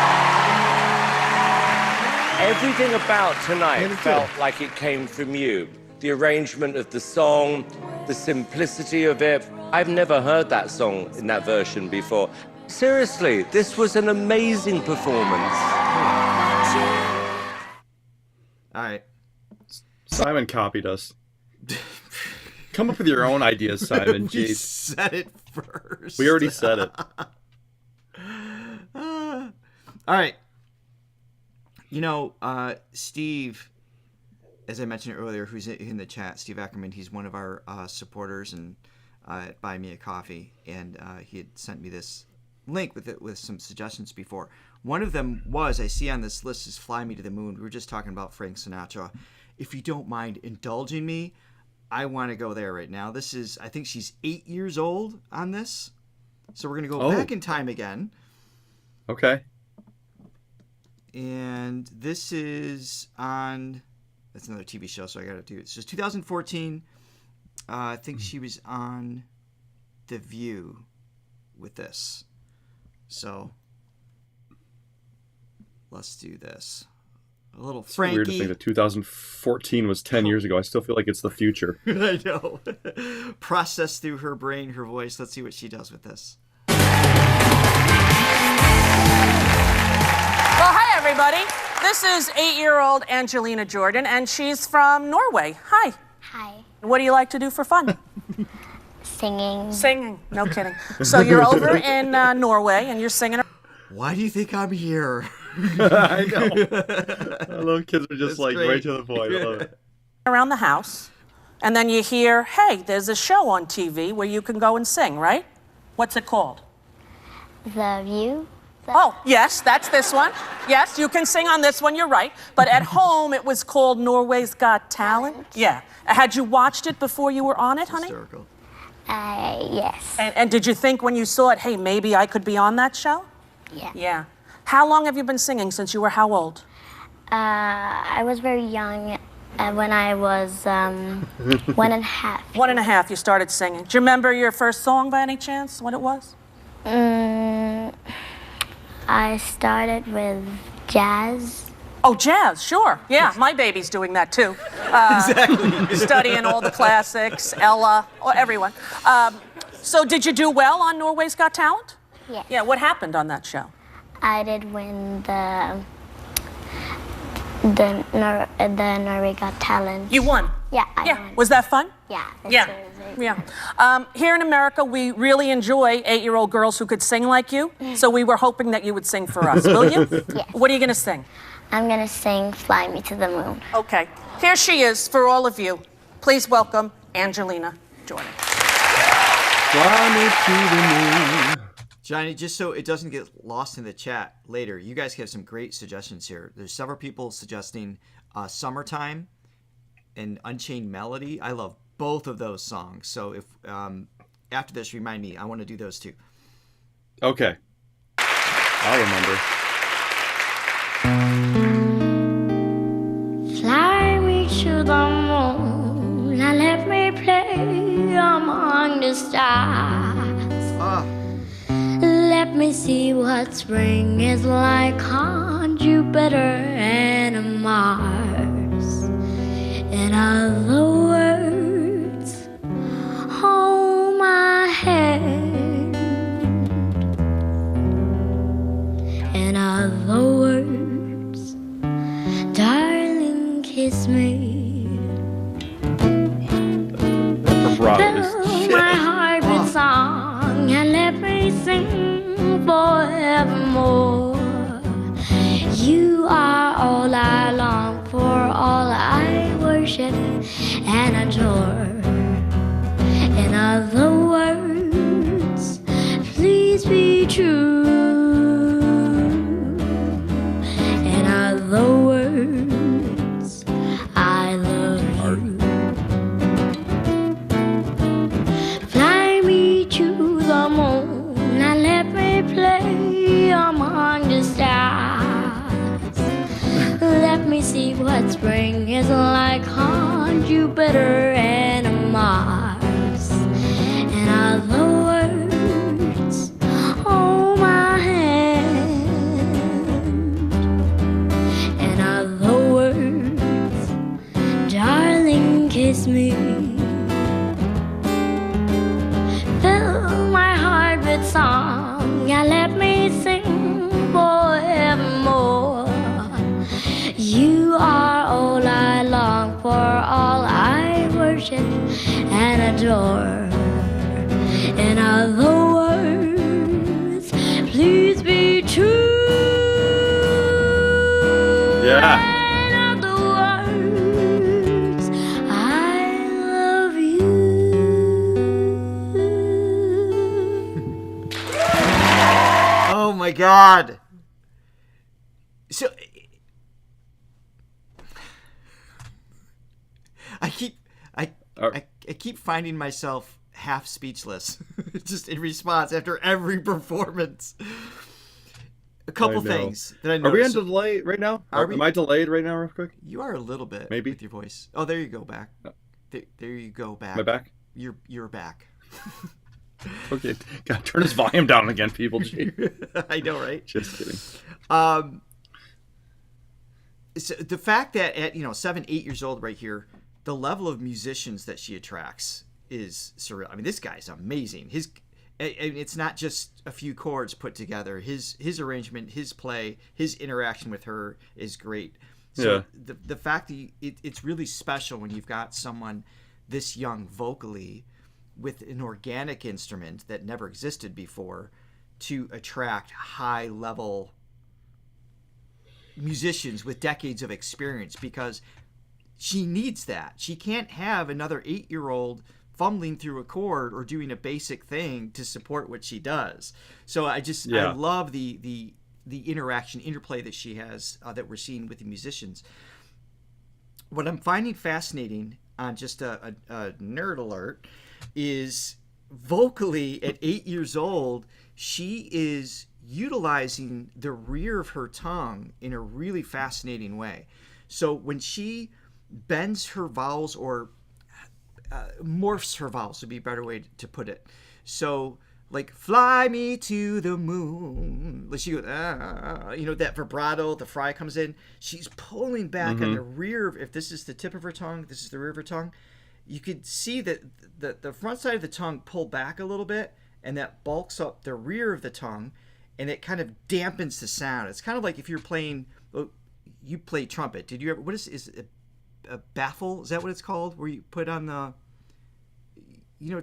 Everything about tonight felt like it came from you. The arrangement of the song, the simplicity of it. I've never heard that song in that version before. Seriously, this was an amazing performance. All right. Simon copied us. Come up with your own ideas, Simon. We said it first. We already said it. All right. Steve, as I mentioned earlier, who's in the chat, Steve Ackerman, he's one of our supporters and Buy Me a Coffee, and he had sent me this link with some suggestions before. One of them was, I see on this list, is Fly Me to the Moon. We were just talking about Frank Sinatra. If you don't mind indulging me, I want to go there right now. This is, I think she's 8 years old on this. So we're going to go back in time again. Okay. And this is on, that's another TV show, so I got to do it. So it's 2014. I think she was on The View with this. So let's do this. A little It's Frankie. weird to think that 2014 was 10 years ago. I still feel like it's the future. I know. Process through her brain, her voice. Let's see what she does with this. Well, hi, everybody. This is 8-year-old Angelina Jordan, and she's from Norway. Hi. Hi. What do you like to do for fun? Singing. Singing. No kidding. So you're over in Norway, and you're singing. Why do you think I'm here? I know. Little kids are just like right to the point. I love it. Around the house, and then you hear, hey, there's a show on TV where you can go and sing, right? What's it called? The View. Oh, yes, that's this one. Yes, you can sing on this one, you're right. But at home, it was called Norway's Got Talent. Yeah. Had you watched it before you were on it, honey? Historical. Yes. And did you think when you saw it, hey, maybe I could be on that show? Yeah. Yeah. How long have you been singing? Since you were how old? I was very young when I was 1.5. 1.5, you started singing. Do you remember your first song by any chance, what it was? I started with jazz. Oh, jazz, sure. Yeah, my baby's doing that too. Exactly. Studying all the classics, Ella, everyone. So did you do well on Norway's Got Talent? Yes. Yeah, what happened on that show? I did win the Norway Got Talent. You won? Yeah, I won. Was that fun? Yeah. Yeah. Here in America, we really enjoy 8-year-old girls who could sing like you. So we were hoping that you would sing for us. Will you? Yes. What are you going to sing? I'm going to sing Fly Me to the Moon. Okay. Here she is for all of you. Please welcome Angelina Jordan. Fly me to the moon. Johnny, just so it doesn't get lost in the chat later, you guys have some great suggestions here. There's several people suggesting Summertime and Unchained Melody. I love both of those songs. So if after this, remind me. I want to do those too. Okay. I'll remember. Fly me to the moon and let me play among the stars. Let me see what spring is like on Jupiter and Mars. In other words, hold my hand. In other words, darling, kiss me. Fill my heart with song and let me sing forevermore. You are all I long for, all I worship and adore. In other words, please be true. In other words, I love you. Fly me to the moon and let me play among the stars. Let me see what spring is like on Jupiter and Mars. In other words, hold my hand. In other words, darling, kiss me. Fill my heart with song and let me sing forevermore. You are all I long for, all I worship and adore. In other words, please be true. Yeah. In other words, I love you. Oh my God. keep finding myself half speechless, just in response after every performance. A couple things that I noticed. Are we on delay right now? Am I delayed right now, real quick? You are a little bit. Maybe with your voice. Oh, there you go back. There you go back. Am I back? You're back. Okay, gotta turn his volume down again, people. I know, right? Just kidding. So the fact that at 7, 8 years old, right here, the level of musicians that she attracts is surreal. I mean, this guy's amazing. It's not just a few chords put together. His arrangement, his play, his interaction with her is great. So the fact that it's really special when you've got someone this young vocally with an organic instrument that never existed before to attract high level musicians with decades of experience, because she needs that. She can't have another 8-year-old fumbling through a chord or doing a basic thing to support what she does. So I love the interplay that she has, that we're seeing with the musicians. What I'm finding fascinating, on just a nerd alert, is vocally at 8 years old, she is utilizing the rear of her tongue in a really fascinating way. So when she bends her vowels, or morphs her vowels would be a better way to put it. So like fly me to the moon, she goes, that vibrato, the fry comes in, she's pulling back on the rear. If this is the tip of her tongue, this is the rear of her tongue, you could see that the front side of the tongue pull back a little bit, and that bulks up the rear of the tongue, and it kind of dampens the sound. It's kind of like if you're playing, you play trumpet. Did you ever, what is it, a baffle? Is that what it's called? Where you put on the,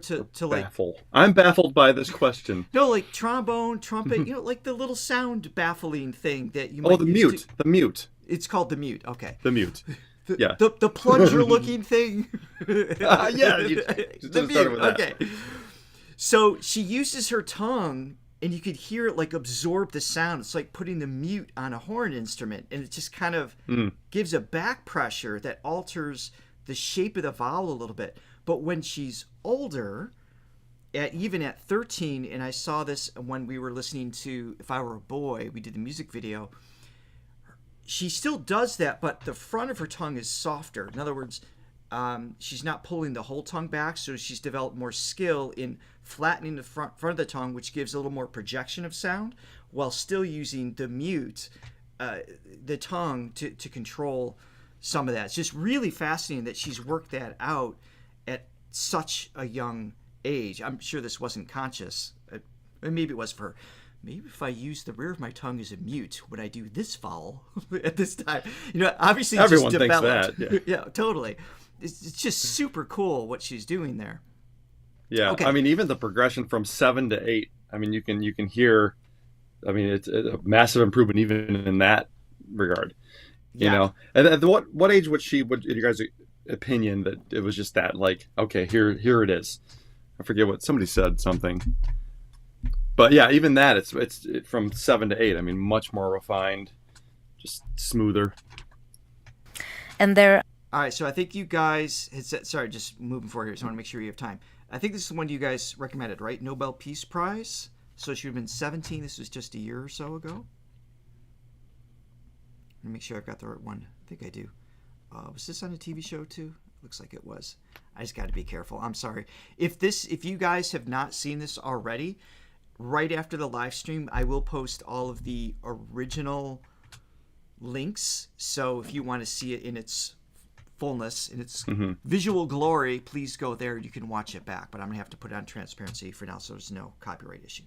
to like... Baffle. I'm baffled by this question. No, like trombone, trumpet, like the little sound baffling thing that you might the mute. The mute. It's called the mute, okay. The mute. Yeah. The plunger looking thing. Yeah. The mute, okay. So she uses her tongue, and you could hear it like absorb the sound. It's like putting the mute on a horn instrument, and it just kind of gives a back pressure that alters the shape of the vowel a little bit. But when she's older, even at 13, and I saw this when we were listening to If I Were a Boy, we did the music video, she still does that, but the front of her tongue is softer. In other words, she's not pulling the whole tongue back, so she's developed more skill in flattening the front of the tongue, which gives a little more projection of sound, while still using the mute, the tongue, to control some of that. It's just really fascinating that she's worked that out at such a young age. I'm sure this wasn't conscious. Maybe it was for her. Maybe if I use the rear of my tongue as a mute, would I do this vowel at this time? Obviously everyone just thinks developed. that. Yeah, totally. It's just super cool what she's doing there. Yeah, okay. I mean, even the progression from 7 to 8. I mean, you can hear. I mean, it's a massive improvement even in that regard. You know, and at what age would she? What, in your guys' opinion, that it was just that, like, okay, here it is. I forget what somebody said something. But yeah, even that, it's from 7 to 8. I mean, much more refined, just smoother. And there. All right, so I think you guys had said. Sorry, just moving forward here. So I want to make sure you have time. I think this is the one you guys recommended, right? Nobel Peace Prize. So she would have been 17. This was just a year or so ago. Let me make sure I've got the right one. I think I do. Was this on a TV show too? Looks like it was. I just got to be careful. I'm sorry. If you guys have not seen this already, right after the live stream, I will post all of the original links. So if you want to see it in its fullness, in its visual glory, please go there. You can watch it back. But I'm going to have to put it on transparency for now, so there's no copyright issue.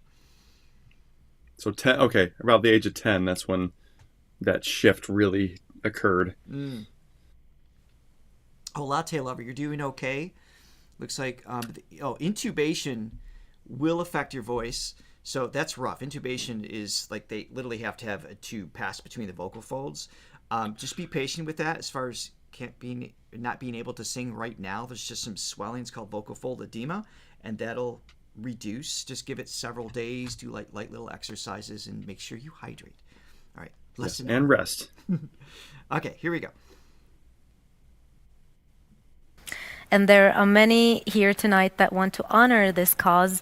So 10. Okay, about the age of 10, that's when that shift really occurred. Oh, Latte Lover, you're doing okay. Looks like intubation will affect your voice. So that's rough. Intubation is like they literally have to have a tube pass between the vocal folds. Just be patient with that. As far as not being able to sing right now, there's just some swelling. It's called vocal fold edema, and that'll reduce. Just give it several days. Do light little exercises and make sure you hydrate. All right. Listen and rest. Okay, here we go. And there are many here tonight that want to honor this cause.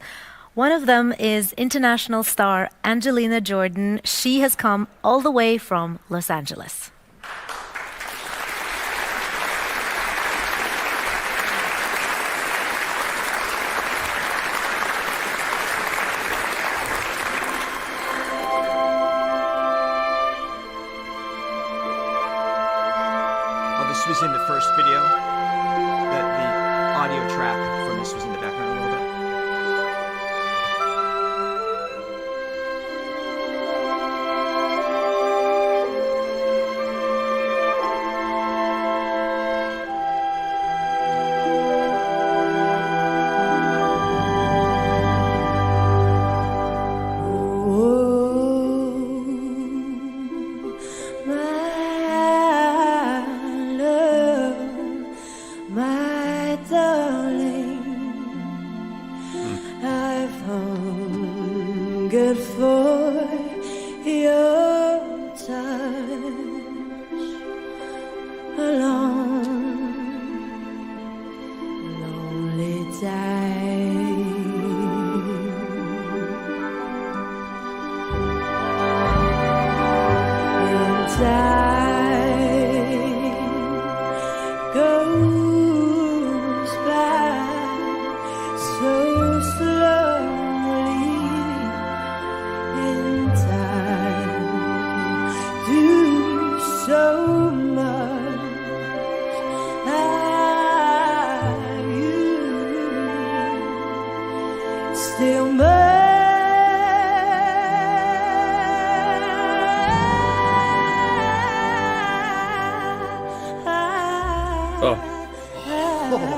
One of them is international star Angelina Jordan. She has come all the way from Los Angeles. This was in the first video. The audio track from this was in the background a little bit.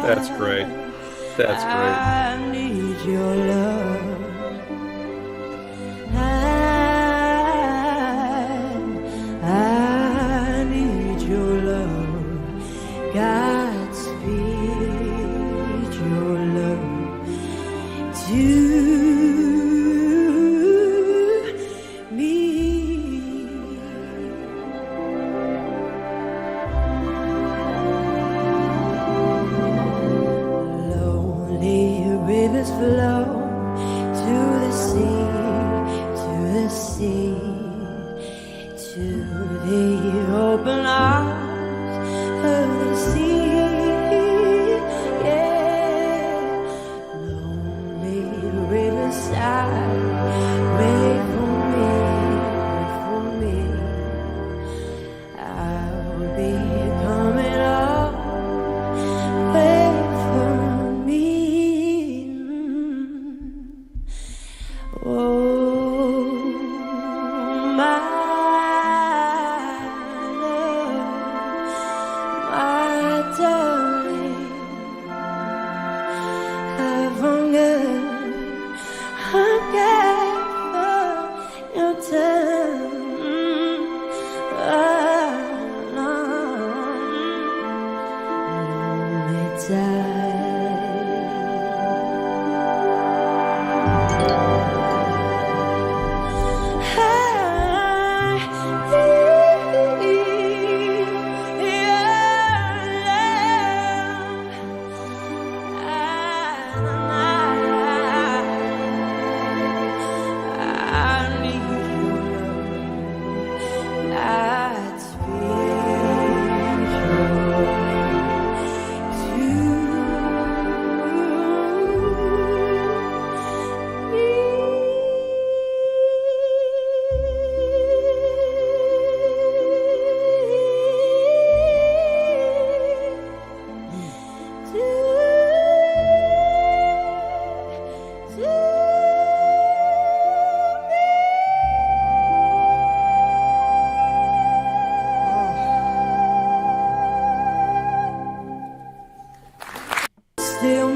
That's great. That's great. I need your love. I need your love. Godspeed your love to me. Lonely rivers flow to the sea, to the sea, to the open arms of the sea. Yeah, lonely riverside, wait for me, wait for me. I'll be coming up, wait for me. Oh, my darling, I've hungered for your time. Lonely time. Still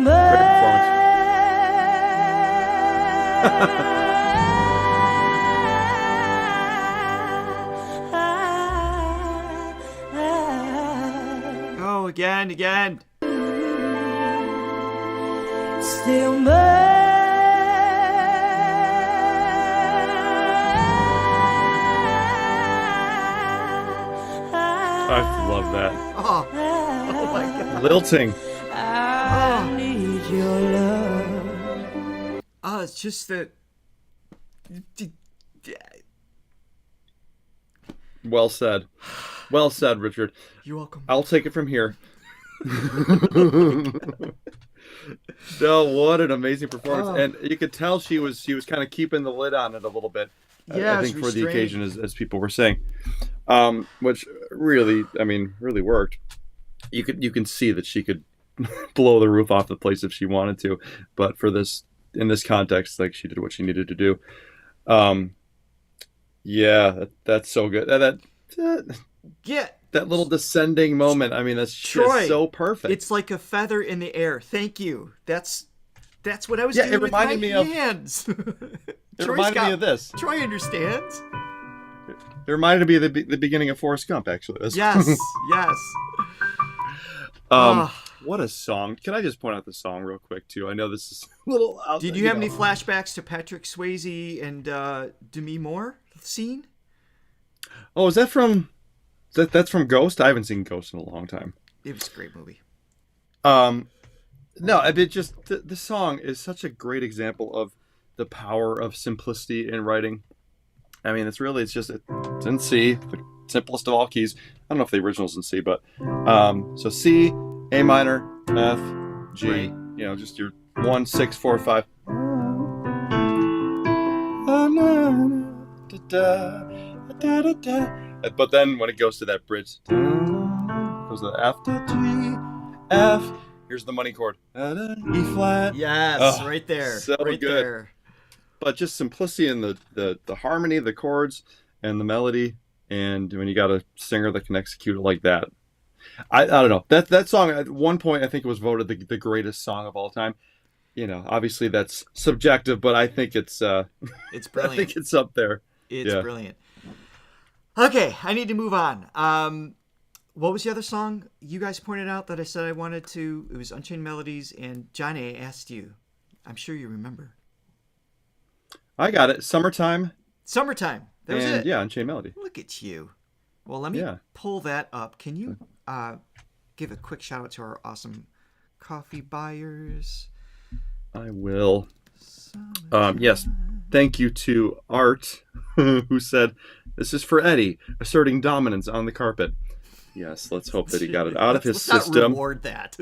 Oh, again. Still I love that. Oh my God. Lilting. I your love. It's just that. Well said. Well said, Richard. You're welcome. I'll take it from here. No, what an amazing performance. And you could tell she was kind of keeping the lid on it a little bit. Yeah, I think for the occasion, as people were saying. Which really, really worked. You can see that she could blow the roof off the place if she wanted to, but in this context, like, she did what she needed to do. That's so good. That little descending moment. That's Troy, just so perfect. It's like a feather in the air. Thank you. That's what I was doing with my hands. It reminded me of this. Troy understands. It reminded me of the beginning of Forrest Gump, actually. Yes. What a song. Can I just point out the song real quick, too? I know this is a little out. Did you have any flashbacks to Patrick Swayze and Demi Moore scene? Oh, is that from... That's from Ghost? I haven't seen Ghost in a long time. It was a great movie. No, just the song is such a great example of the power of simplicity in writing. It's in C, the simplest of all keys. I don't know if the original's in C, but so C, A minor, F, G. Right. Just your 1, 6, 4, 5. But then when it goes to that bridge, goes to the F to G, F. Here's the money chord, E flat. Yes, right there, so right good. there. But just simplicity in the harmony of the chords and the melody, and when you got a singer that can execute it like that, I don't know. That song at one point, I think it was voted the greatest song of all time. Obviously that's subjective, but I think it's brilliant. I think it's up there. It's brilliant. Okay, I need to move on. What was the other song you guys pointed out that I said I wanted to? It was Unchained Melodies, and Johnny, I asked you. I'm sure you remember. I got it. Summertime. That was it. Yeah, Unchained Melody. Look at you. Well, let me pull that up. Can you give a quick shout out to our awesome coffee buyers? I will. Yes. Thank you to Art, who said, "This is for Eddie, asserting dominance on the carpet." Yes, let's hope that he got it out of his system. Not reward that.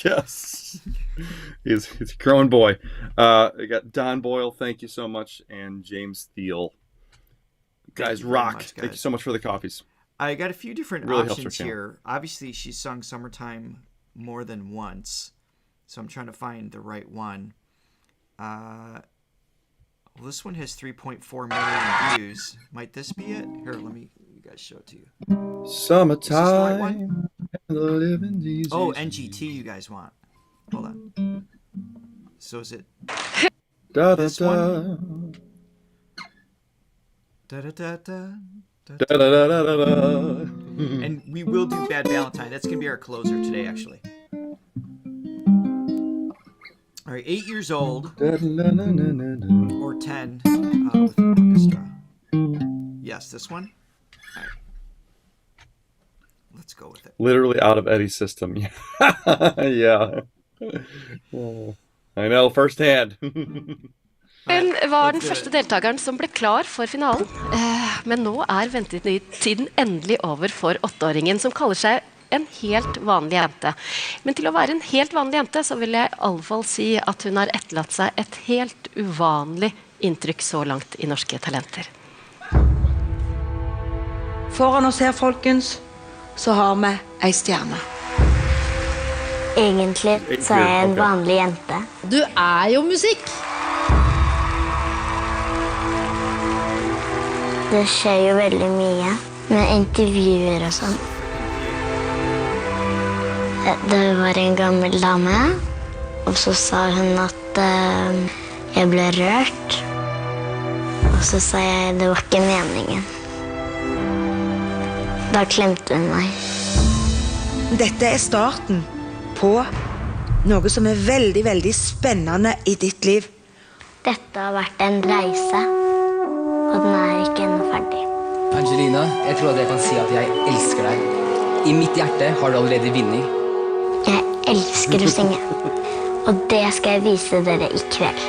Yes. He's a growing boy. I got Don Boyle, thank you so much, and James Thiel. Guys, rock. Thank you so much for the coffees. I got a few different options here. Obviously, she sung Summertime more than once, so I'm trying to find the right one. Well, this one has 3.4 million views. Might this be it? Here, let me you guys show it to you. Summertime. Living easy. Oh, NGT you guys want. Hold on. So is it this one? And we will do Bad Valentine. That's going to be our closer today, actually. All right, 8 years old. Or 10 with an orchestra. Yes, this one? All right. Let's go with it. Literally out of Eddie's system. Yeah. I know, firsthand. Hun var den første deltakeren som ble klar for finalen. Men nå ventetiden endelig over for 8-åringen, som kaller seg en helt vanlig jente. Men til å være en helt vanlig jente, så vil jeg I alle fall si at hun har etterlatt seg et helt uvanlig inntrykk så langt I Norske Talenter. Foran oss her, folkens, så har vi ei stjerne. Egentlig så jeg en vanlig jente. Du jo musikk! Det skjer jo veldig mye med intervjuer og sånn. Det var en gammel dame, og så sa hun at jeg ble rørt. Og så sa jeg det var ikke meningen. Da klemte hun meg. Dette starten på noe som veldig, veldig spennende I ditt liv. Dette har vært en reise, og den ikke ennå ferdig. Angelina, jeg tror at jeg kan si at jeg elsker deg. I mitt hjerte har du allerede vunnet. Jeg elsker å synge. Og det skal jeg vise dere i kveld.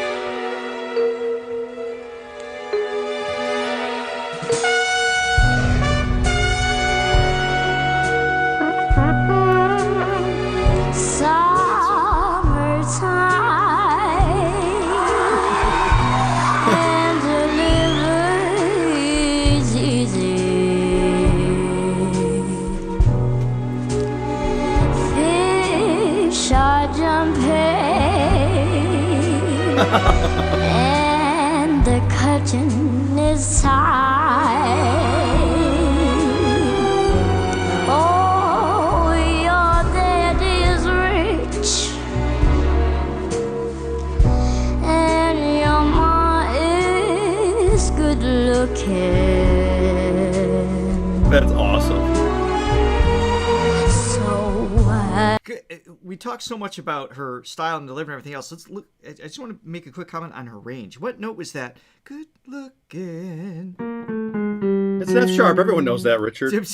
And the curtain is high. Oh, your dad is rich, and your ma is good looking. That's awesome. We talked so much about her style and delivery and everything else. Let's look. I just want to make a quick comment on her range. What note was that? Good looking. It's F sharp. Everyone knows that, Richard.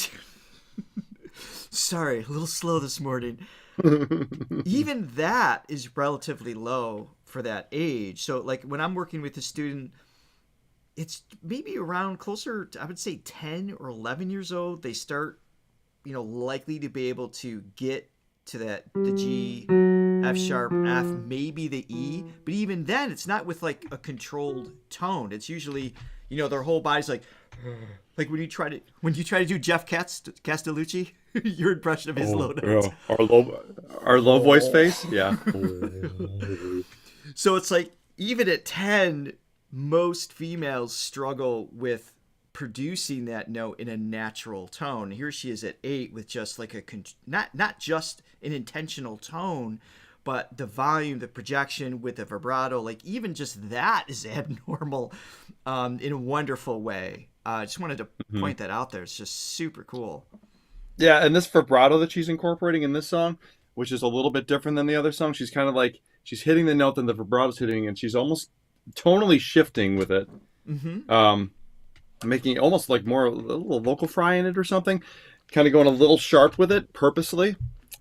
Sorry, a little slow this morning. Even that is relatively low for that age. So, like, when I'm working with a student, it's maybe around closer to, I would say, 10 or 11 years old. They start, likely to be able to get to the G, F sharp, F, maybe the E, but even then it's not with like a controlled tone. It's usually, their whole body's like when you try to do Jeff Castellucci, your impression of his low notes. Yeah. Our low voice face, yeah. So it's like even at 10, most females struggle with producing that note in a natural tone. Here she is at 8 with just like not just an intentional tone, but the volume, the projection with the vibrato, like even just that is abnormal in a wonderful way. I just wanted to point that out there. It's just super cool. Yeah, and this vibrato that she's incorporating in this song, which is a little bit different than the other song, she's kind of like, she's hitting the note that the vibrato's hitting, and she's almost tonally shifting with it. Making it almost like a little vocal fry in it or something, kind of going a little sharp with it purposely,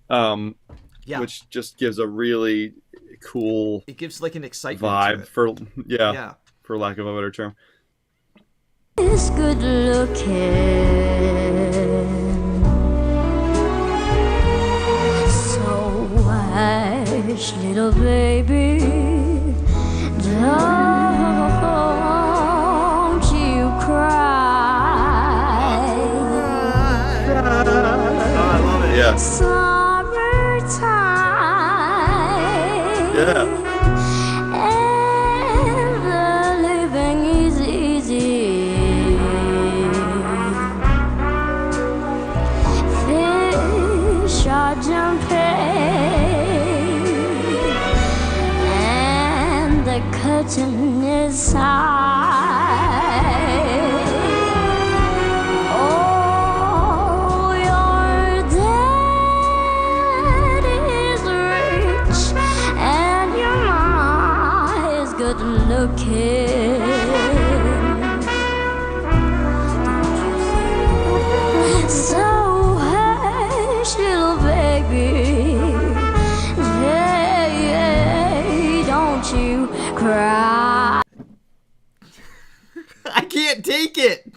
which just gives a really cool. It gives like an excitement vibe to it. for lack of a better term. Is good looking, so hush, little baby, don't you cry. I love it. Yeah. Summertime. Yeah. And the living is easy. Fish are jumping, and the curtain is high. Oh, your dad is rich, and your mom is good looking. So hush, little baby, hey, don't you cry. I can't take it.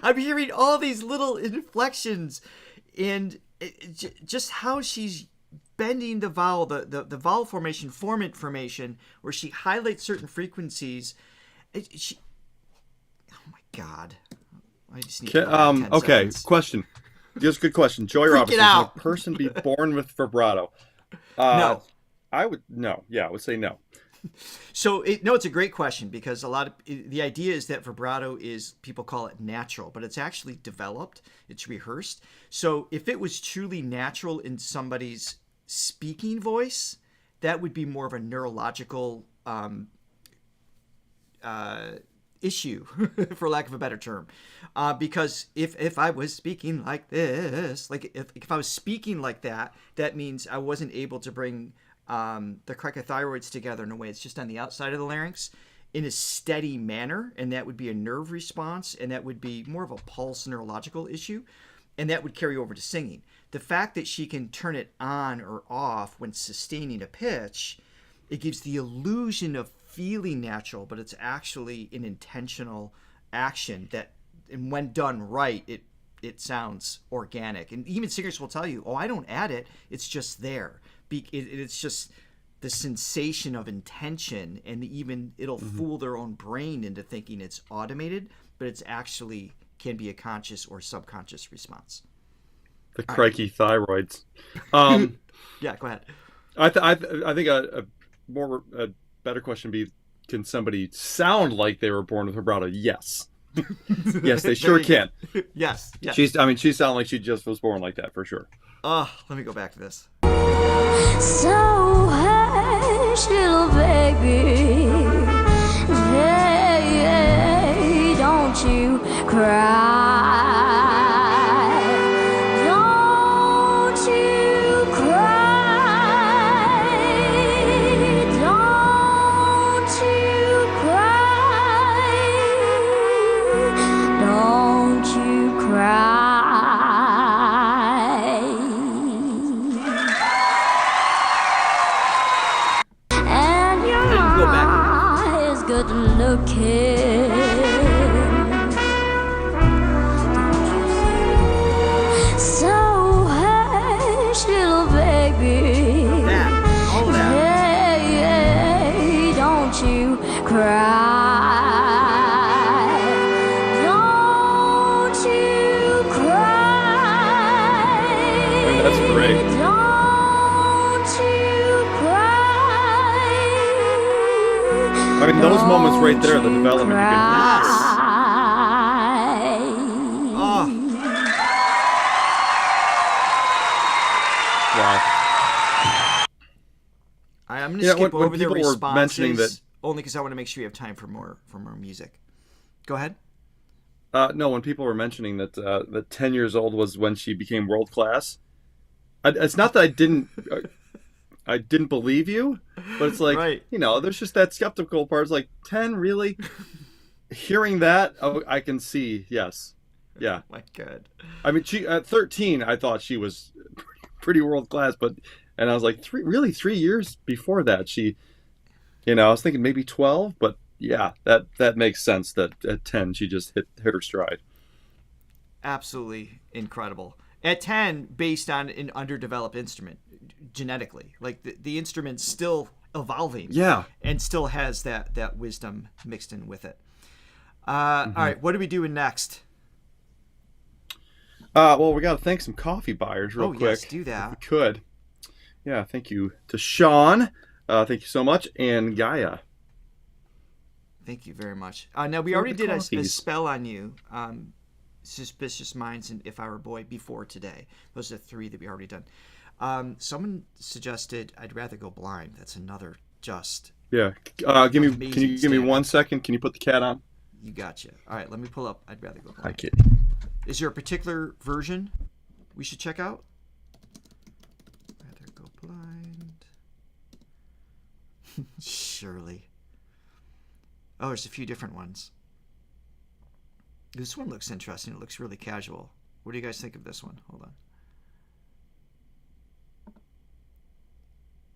I'm hearing all these little inflections, and just how she's bending the vowel, the vowel formation, formant formation, where she highlights certain frequencies. Oh my God. I just need okay, seconds. question. Just a good question. Joy Robinson, can a person be born with vibrato? No. I would say no. So it's a great question, because the idea is that vibrato is, people call it natural, but it's actually developed. It's rehearsed. So if it was truly natural in somebody's speaking voice, that would be more of a neurological issue, for lack of a better term. Because if I was speaking like this, like if I was speaking like that, that means I wasn't able to bring the cricothyroids together in a way. It's just on the outside of the larynx in a steady manner, and that would be a nerve response, and that would be more of a pulse neurological issue, and that would carry over to singing. the fact that she can turn it on or off when sustaining a pitch, it gives the illusion of feeling natural, but it's actually an intentional action that, and when done right, it sounds organic. And even singers will tell you, oh, I don't add it, it's just there. It's just the sensation of intention, and even it'll fool their own brain into thinking it's automated, but it's actually can be a conscious or subconscious response. The crikey thyroids. Yeah, go ahead. I think a better question would be, can somebody sound like they were born with vibrato? Yes. Yes, they sure can. Yes. She sounded like she just was born like that, for sure. Let me go back to this. So hush, little baby, hey, don't you cry. Don't you cry. Don't you cry. Don't you cry. Good looking. So hush, little baby. All that. Hey, don't you cry. Don't you cry. That's great. Don't you cry. I mean, those moments right there, the development you can Wow. I'm going to skip over the responses, that, only because I want to make sure we have time for more music. Go ahead. No, when people were mentioning that that 10 years old was when she became world class, it's not that I didn't believe you, but it's like, right. There's just that skeptical part. It's like, 10, really? Hearing that, I can see, yes. Yeah. Oh my God. I mean, she at 13, I thought she was pretty world class, and I was like, 3 years before that, she, I was thinking maybe 12, but yeah, that makes sense that at 10, she just hit her stride. Absolutely incredible. At 10, based on an underdeveloped instrument, genetically, like the instrument's still evolving, and still has that wisdom mixed in with it. All right, what are we doing next? Well, we got to thank some coffee buyers real quick. Yes, do that. If we could. Yeah, thank you to Sean. Thank you so much, and Gaia. Thank you very much. Now we already did a spell on you. Suspicious Minds and If I Were a Boy before today. Those are 3 that we already done. Someone suggested I'd Rather Go Blind. That's another just. Yeah. Can you give me 1 second? Can you put the cat on? You gotcha. All right, let me pull up I'd Rather Go Blind. Hi, kitty. Is there a particular version we should check out? Rather Go Blind. Surely. Oh, there's a few different ones. This one looks interesting. It looks really casual. What do you guys think of this one? Hold on.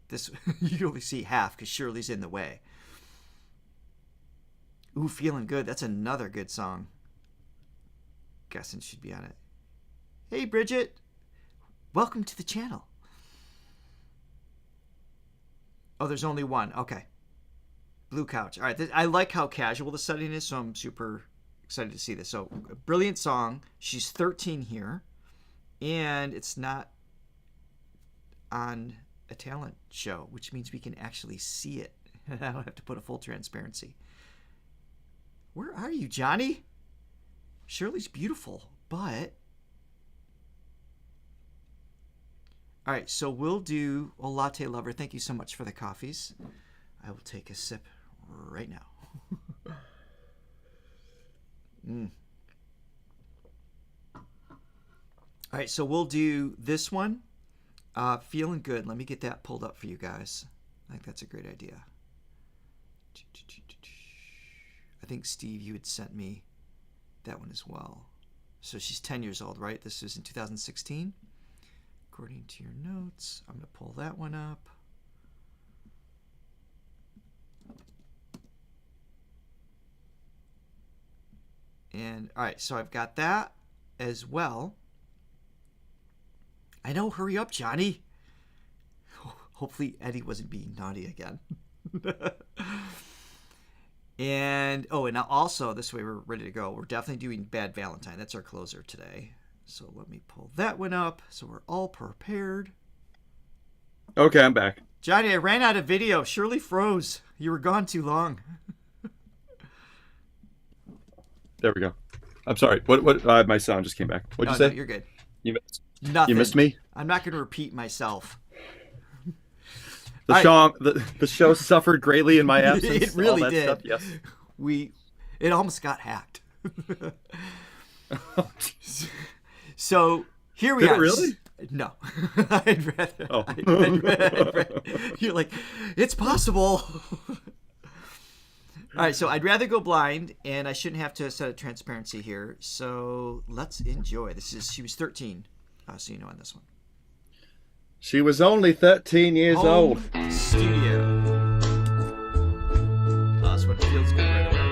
This you only see half because Shirley's in the way. Ooh, Feeling Good. That's another good song. Guessing should be on it. Hey, Bridget. Welcome to the channel. Oh, there's only one. Okay. Blue Couch. All right. I like how casual the setting is, so I'm super excited to see this. So, a brilliant song. She's 13 here, and it's not on a talent show, which means we can actually see it. I don't have to put a full transparency. Where are you, Johnny? Shirley's beautiful, but... All right, so we'll do... Oh, Latte Lover, thank you so much for the coffees. I will take a sip right now. All right, so we'll do this one. Feeling Good. Let me get that pulled up for you guys. I think that's a great idea. I think, Steve, you had sent me that one as well. So she's 10 years old, right? This was in 2016. according to your notes. I'm going to pull that one up. And all right, so I've got that as well. I know, hurry up, Johnny. Hopefully Eddie wasn't being naughty again. And also, this way we're ready to go. We're definitely doing Bad Valentine. That's our closer today. So let me pull that one up so we're all prepared. Okay, I'm back. Johnny, I ran out of video. Shirley froze. You were gone too long. There we go. I'm sorry. What? My sound just came back. What'd you say? No, you're good. You missed me? I'm not going to repeat myself. The show suffered greatly in my absence. It really all that did. Stuff. Yes. It almost got hacked. So here we are. Really? No. I'd rather. Oh. I'd rather. You're like, it's possible. All right, so I'd rather go blind, and I shouldn't have to set a transparency here. So let's enjoy. She was 13, so you know on this one. She was only 13 years old. Studio. That's what feels good right away.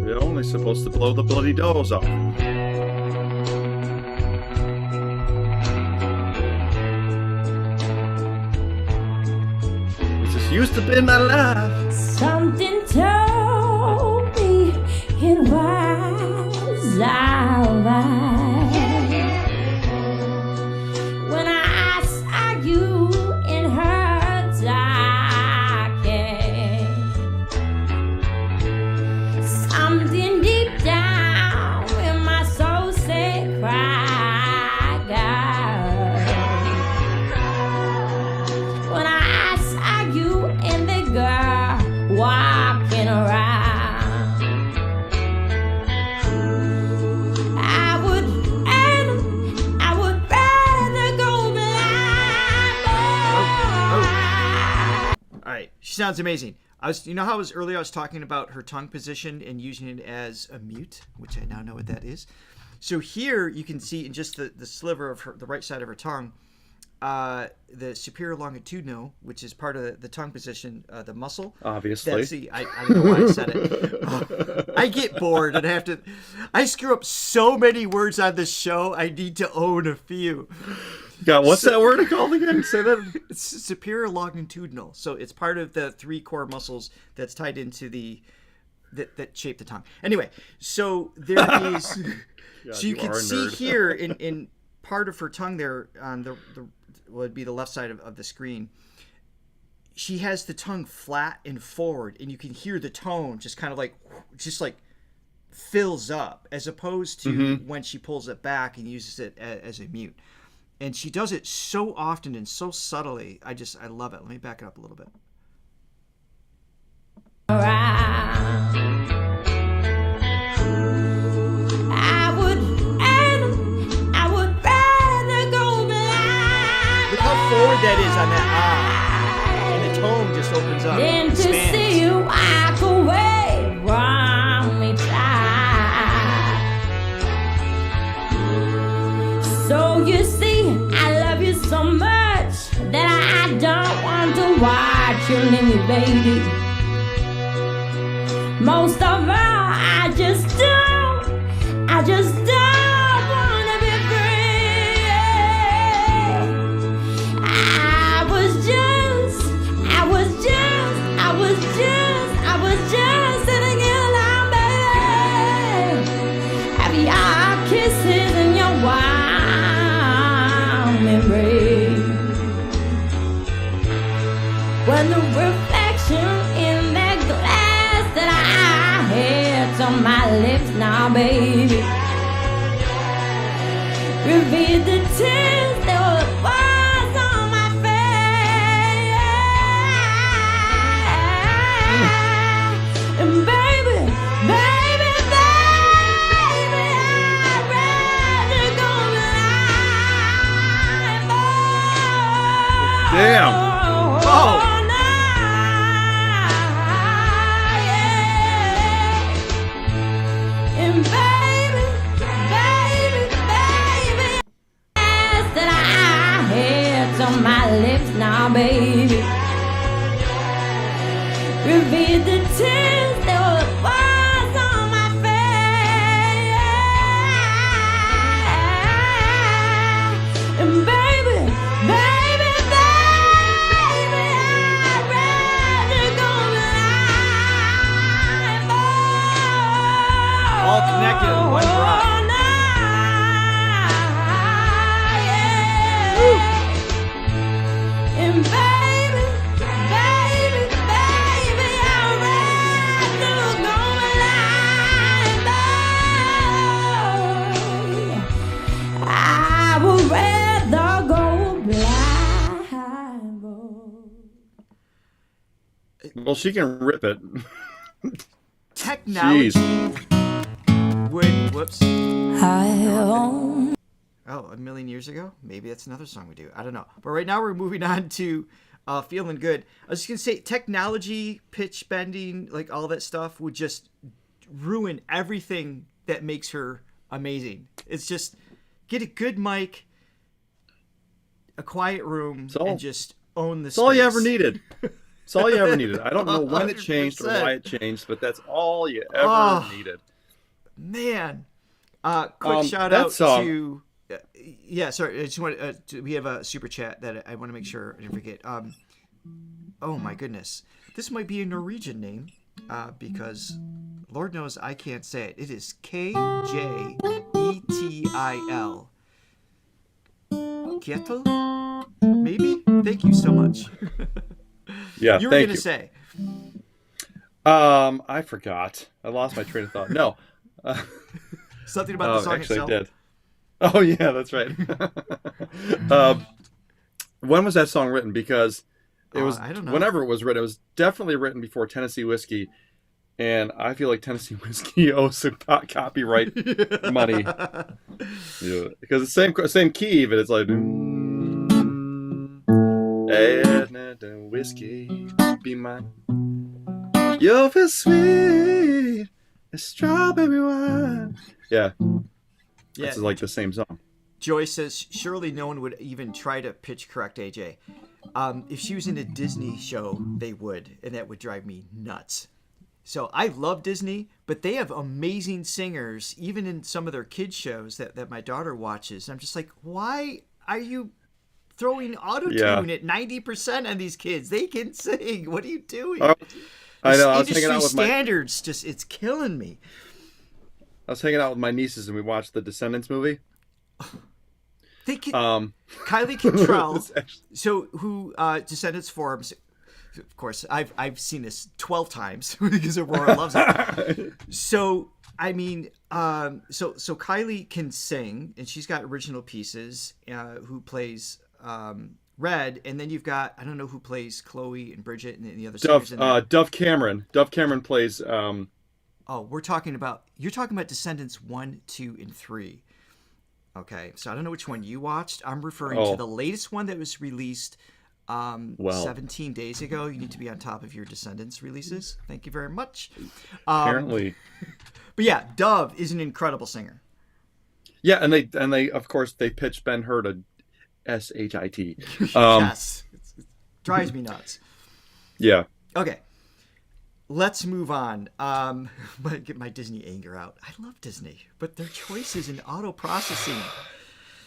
You're only supposed to blow the bloody doors off. This used to be my life. Something told me it was alright when I saw you in her jacket. Something deep down in my soul said, cry, girl. When I saw you and the girl walking around, I would rather go blind. All right, she sounds amazing. You know how earlier I was talking about her tongue position and using it as a mute, which I now know what that is. So here you can see in just the sliver of the right side of her tongue, the superior longitudinal, which is part of the tongue position, the muscle. Obviously. I don't know why I said it. I get bored and I screw up so many words on this show. I need to own a few. God, what's that word called again? Say that. It's superior longitudinal. So it's part of the 3 core muscles that's tied into that shape the tongue. Anyway, so there is. God, so you can see nerd. here in part of her tongue there on the would be the left side of the screen. She has the tongue flat and forward, and you can hear the tone just kind of like fills up, as opposed to when she pulls it back and uses it as a mute. And she does it so often and so subtly. I love it. Let me back it up a little bit. Look how forward that is on that and the tone just opens up. Then to see you walk away from me, child. So you see, I love you so much that I don't want to watch you leave me, baby. Most of all, I just don't wanna be free. I was just sitting here alone, baby. Have your kisses and your warm embrace. When the reflection in that glass that I had on my lips now, baby, revealed the tears that was on my face. And baby, I'd rather go blind. Damn. Oh. And baby, that I had on my lips now, baby. Reveal the tears that was on my face. And baby, baby, baby, I'd rather go blind. All connected in one breath. And baby, baby, baby, I'd rather go blind. I would rather go blind. Well, she can rip it. Technology would, whoops. I Oh, a million years ago? Maybe that's another song we do. I don't know. But right now we're moving on to Feeling Good. I was just going to say, technology, pitch bending, like all that stuff would just ruin everything that makes her amazing. It's just get a good mic, a quiet room, and just own the space. That's all you ever needed. That's all you ever needed. I don't know when it changed or why it changed, but that's all you ever needed. Man. Quick shout out to... yeah, sorry. I just want we have a super chat that I want to make sure I didn't forget. Oh my goodness, this might be a Norwegian name because Lord knows I can't say it. It is KJETIL. Kjetil? Maybe. Thank you so much. Yeah, you were thank gonna you. say. I forgot. I lost my train of thought. No. Something about the song actually, itself. I did. Oh yeah, that's right. When was that song written? Because it was I don't know. whenever it was written. It was definitely written before Tennessee Whiskey, and I feel like Tennessee Whiskey owes some copyright money. Yeah, because it's same key, but it's like whiskey be mine. You're feel sweet as strawberry wine. Yeah. Yeah. It's like the same song. Joy says, surely no one would even try to pitch correct AJ. If she was in a Disney show, they would, and that would drive me nuts. So I love Disney, but they have amazing singers, even in some of their kids shows that my daughter watches. I'm just like, why are you throwing autotune at 90% on these kids? They can sing. What are you doing? I know. I was industry hanging out with standards, just it's killing me. I was hanging out with my nieces and we watched the Descendants movie. They can, Kylie Cantrell, so who Descendants forms. Of course, I've seen this 12 times because Aurora loves it. So I mean, so Kylie can sing, and she's got original pieces. Who plays Red, and then you've got I don't know who plays Chloe and Bridget and the other singers in there. Dove Cameron. Dove Cameron plays. Oh, you're talking about Descendants 1, 2, and 3. Okay, so I don't know which one you watched. I'm referring to the latest one that was released 17 days ago. You need to be on top of your Descendants releases. Thank you very much. Apparently. But yeah, Dove is an incredible singer. Yeah, and they of course they pitched Ben Hur to SHIT. Yes, it drives me nuts. Yeah. Okay. Let's move on. Get my Disney anger out. I love Disney, but their choices in auto processing.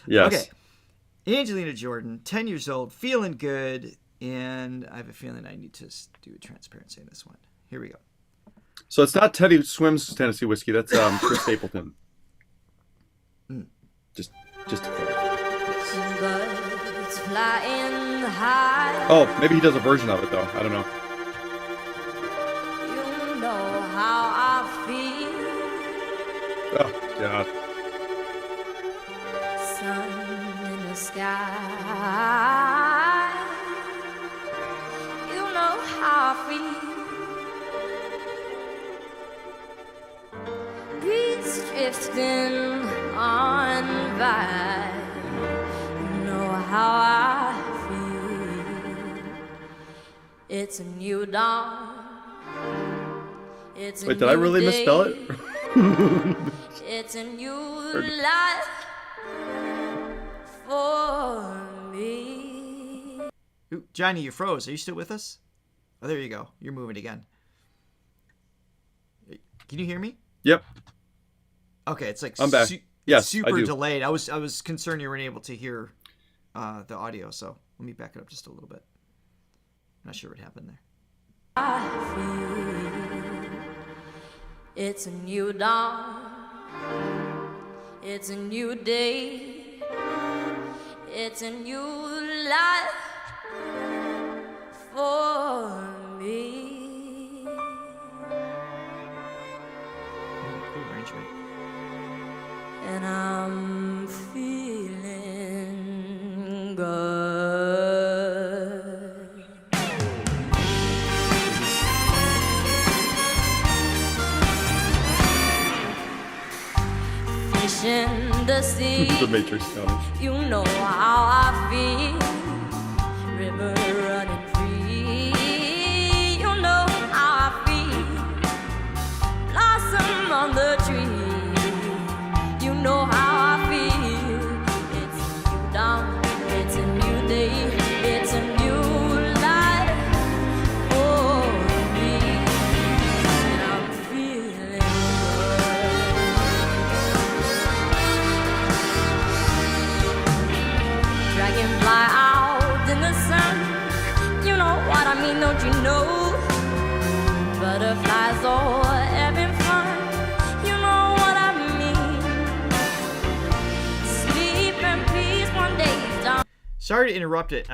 Yes. Okay. Angelina Jordan, 10 years old, feeling good, and I have a feeling I need to do a transparency in this one. Here we go. So it's not Teddy Swims Tennessee Whiskey. That's Chris Stapleton. Just to clarify. Birds flying high. Oh, maybe he does a version of it though. I don't know. You know how I feel. Oh God. Sun in the sky. You know how I feel. Breeze drifting on by. You know how I feel. It's a new dawn. It's a Wait, did I really new misspell day. it? It's a new life for Ooh, Johnny, you froze. Are you still with us? Oh, there you go. You're moving again. Can you hear me? Yep. Okay, it's like I'm back. Yes, super I do. delayed. I was concerned you weren't able to hear the audio, so let me back it up just a little bit. Not sure what happened there. I feel it's a new dawn, it's a new day, it's a new life for me. Cool arrangement. And I'm feeling good. Fish in the sea. The Matrix comes. You know how I feel. River running free. You know how I feel. Blossom on the tree. You know how I feel. It's a new dawn. It's a new day. It's a new life for me. And I'm feeling good. Dragonfly out in the sun. You know what I mean, don't you know? Butterflies all having fun. You know what I mean. Sleep in peace one day down. Sorry to interrupt it.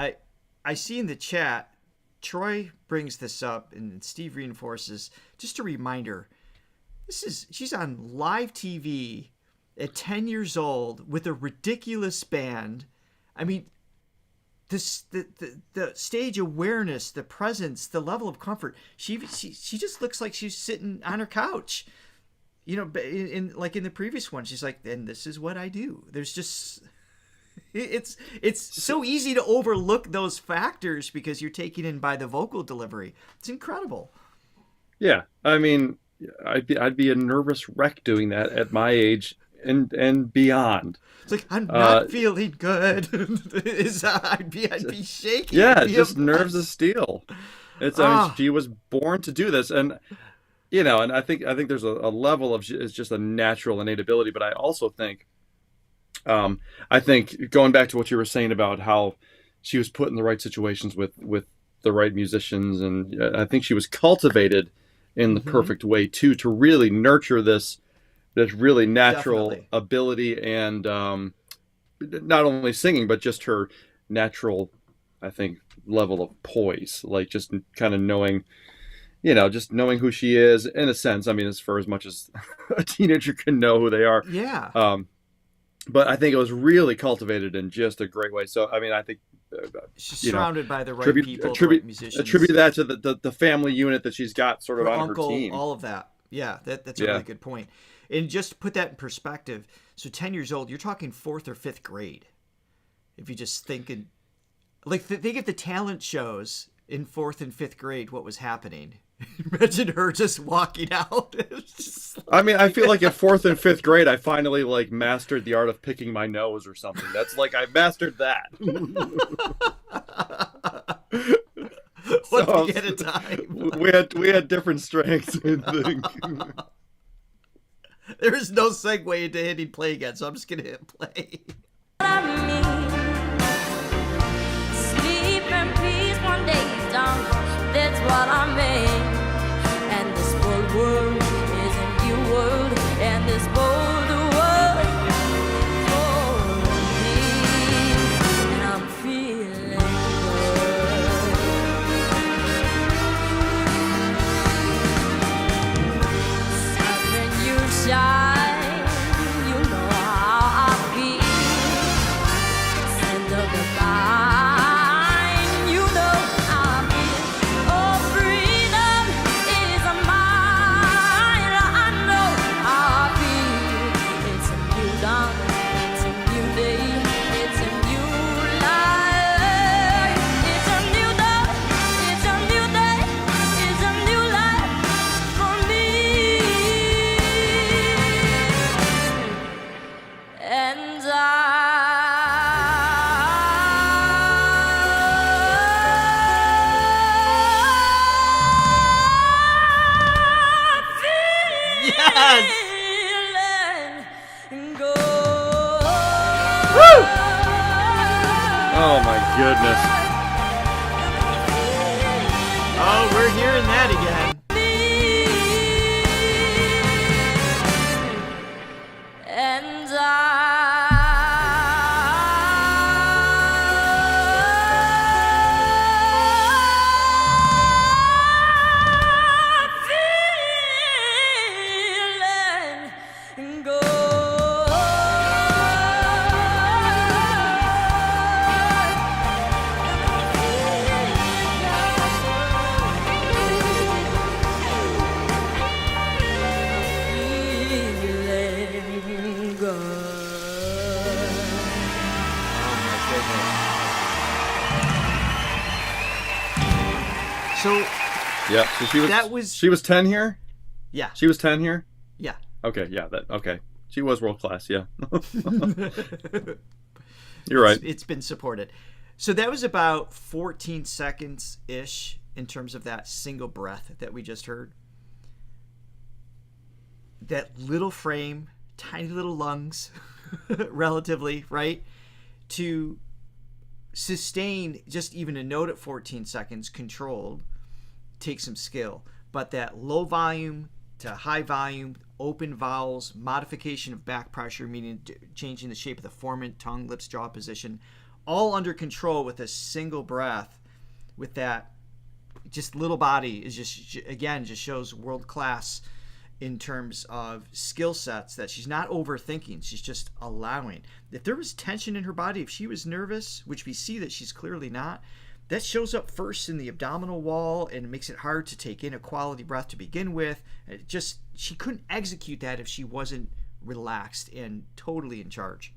I see in the chat, Troy brings this up and Steve reinforces. Just a reminder, she's on live TV at 10 years old with a ridiculous band. I mean, the stage awareness, the presence, the level of comfort. She just looks like she's sitting on her couch. You know, in the previous one, she's like, and this is what I do. There's just, it's so easy to overlook those factors because you're taken in by the vocal delivery. It's incredible. Yeah, I mean, I'd be a nervous wreck doing that at my age and beyond. It's like, I'm not feeling good. I'd be shaking. Yeah, just nerves of steel. I mean, she was born to do this, and you know, and I think there's a level of it's just a natural innate ability. But I also think, I think going back to what you were saying about how she was put in the right situations with the right musicians, and I think she was cultivated in the perfect way too, to really nurture this really natural ability, and not only singing but just her natural, I think, level of poise, like just kind of knowing, you know, just knowing who she is in a sense. I mean, as much as a teenager can know who they are. Yeah. But I think it was really cultivated in just a great way. So I mean, I think she's surrounded by the right people, the right musicians. Attribute that to the family unit that she's got sort of her on uncle, her team. all of that. Yeah, that's a really good point. And just to put that in perspective, so 10 years old, you're talking 4th or 5th grade. If you just think think of the talent shows in 4th and 5th grade, what was happening. Imagine her just walking out. I mean, I feel like at 4th and 5th grade, I finally mastered the art of picking my nose or something. That's I mastered that. One thing at a time. We had different strengths. I think. There is no segue into hitting play again, so I'm just gonna hit play. Sleep in peace one day down. That's what I mean. And this whole world is a new world, and this whole world for me. And I'm feeling good. When you shine, you know how I feel. goodness. Oh, we're hearing that again. And So yeah, so she was 10 here? Yeah. She was 10 here? Yeah. Okay, yeah, okay. She was world class, yeah. You're right. It's been supported. So that was about 14 seconds-ish in terms of that single breath that we just heard. That little frame, tiny little lungs, relatively, right? To sustain just even a note at 14 seconds controlled takes some skill. But that low volume to high volume, open vowels, modification of back pressure, meaning changing the shape of the formant, tongue, lips, jaw position, all under control with a single breath, with that just little body is just, again, just shows world class in terms of skill sets, that she's not overthinking, she's just allowing. If there was tension in her body, if she was nervous, which we see that she's clearly not, that shows up first in the abdominal wall and makes it hard to take in a quality breath to begin with. It just, she couldn't execute that if she wasn't relaxed and totally in charge.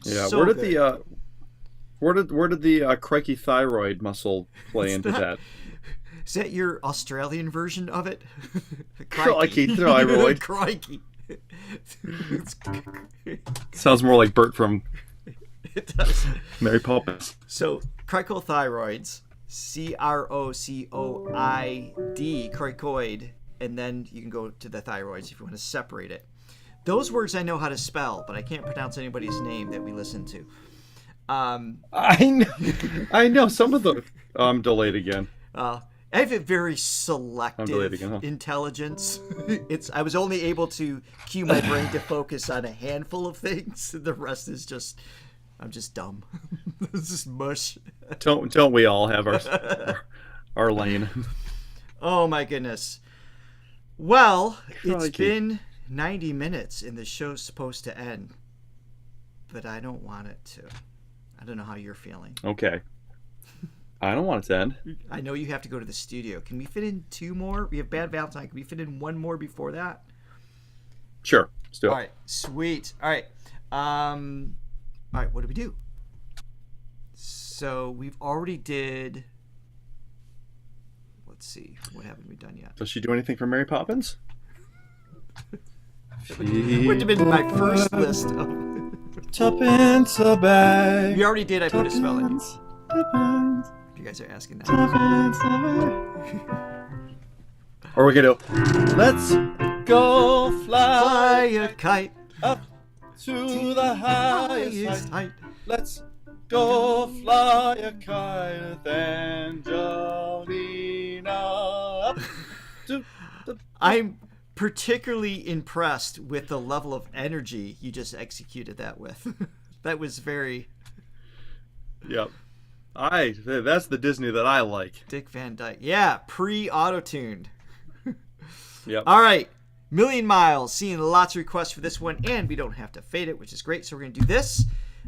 Yeah, So where did good. where did the crikey thyroid muscle play into that? Is that your Australian version of it? Crikey thyroid. Crikey. Sounds more like Bert from It does. Mary Poppins. So cricothyroids, CROCOID, cricoid, and then you can go to the thyroids if you want to separate it. Those words I know how to spell, but I can't pronounce anybody's name that we listen to. I know some of the. I'm delayed again. I have a very selective intelligence. I was only able to cue my brain to focus on a handful of things. The rest is just, I'm just dumb. This is mush. Don't we all have our lane? Oh my goodness. Well, it's Crikey. been 90 minutes and the show's supposed to end, but I don't want it to. I don't know how you're feeling. Okay. I don't want it to end. I know you have to go to the studio. Can we fit in 2 more? We have Bad Valentine. Can we fit in 1 more before that? Sure. Let's do it. All right. Sweet. All right. All right. What do we do? So we've already did. Let's see. What haven't we done yet? Does she do anything for Mary Poppins? Would have been my first list of. Tuppence a bag. You already did. I put a spell in. You guys are asking that. Or we could do, let's go fly a kite up to the highest height. Let's go fly a kite with Angelina up to the... I'm particularly impressed with the level of energy you just executed that with. That was very... Yep. That's the Disney that I like. Dick Van Dyke. Yeah, pre-auto-tuned. Yep. All right. Million Miles. Seeing lots of requests for this one, and we don't have to fade it, which is great. So we're going to do this.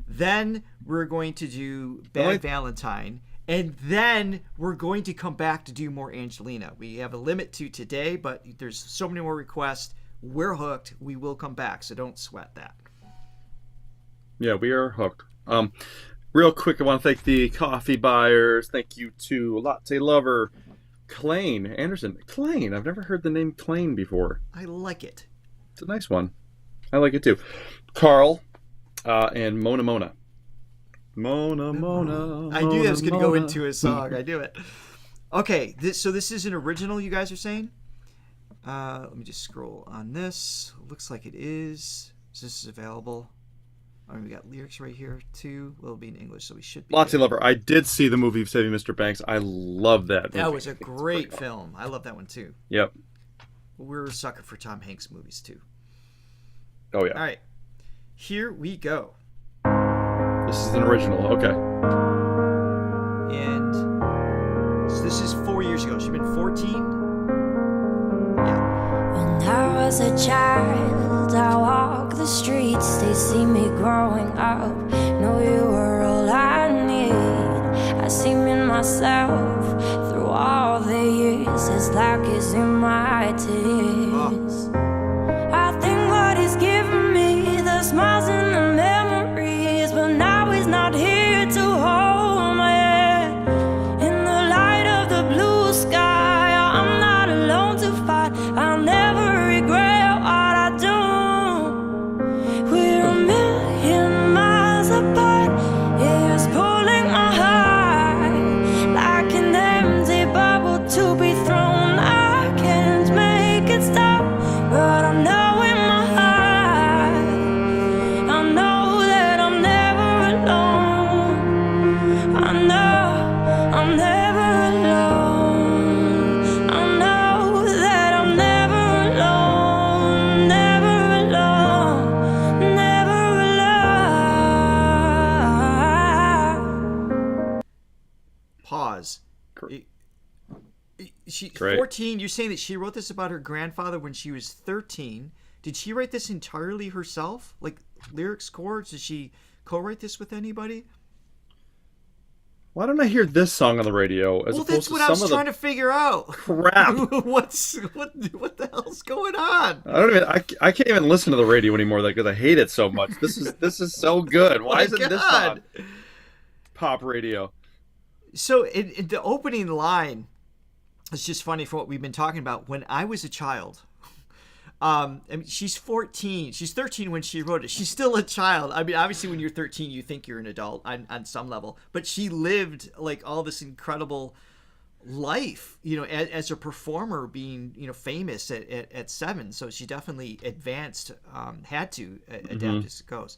Then we're going to do Bad Valentine. And then we're going to come back to do more Angelina. We have a limit to today, but there's so many more requests. We're hooked. We will come back, so don't sweat that. Yeah, we are hooked. Real quick, I want to thank the coffee buyers. Thank you to Latte Lover, Klain Anderson. Klain. I've never heard the name Klain before. I like it. It's a nice one. I like it too. Carl and Mona Mona. Mona Mona. I knew that was going to go into a song. I knew it. Okay, so this is an original, you guys are saying? Let me just scroll on this. Looks like it is. This is available. All right, we got lyrics right here too. Will be in English, so we should be. Lottie Lover. I did see the movie Saving Mr. Banks. I love that movie. That was a great film. I love that one too. Yep. We're a sucker for Tom Hanks movies too. Oh yeah. All right, here we go. This is an original. Okay. And so this is 4 years ago. She's been 14. When I was a child, I walked the streets. They see me growing up. Know you were all I need. I see me myself through all the years. It's like it's in my tears. I think what he's giving me, the smiles and the memories, but now he's not here to hold my hand. In the light of the blue sky, I'm not alone to fight. I'll never regret what I do. We're a million miles apart. It's pulling my heart like an empty bubble to be thrown. I can't make it stop, but I know in my heart, I know that I'm never alone. I know I'm never alone. I know that I'm never alone. Never alone. Never alone. Pause. She's Great. 14. You're saying that she wrote this about her grandfather when she was 13. Did she write this entirely herself? Like lyrics, chords? Did she co-write this with anybody? Why don't I hear this song on the radio as Well, opposed that's to what I some was of the trying to figure out. crap? what the hell's going on? I don't even. I can't even listen to the radio anymore because I hate it so much. This is so good. Why My isn't this God. on pop radio? So in the opening line, it's just funny for what we've been talking about. When I was a child, I mean, she's 14. She's 13 when she wrote it. She's still a child. I mean, obviously, when you're 13, you think you're an adult on some level. But she lived like all this incredible life, you know, as a performer, being, you know, famous at 7. So she definitely advanced, had to adapt as it goes.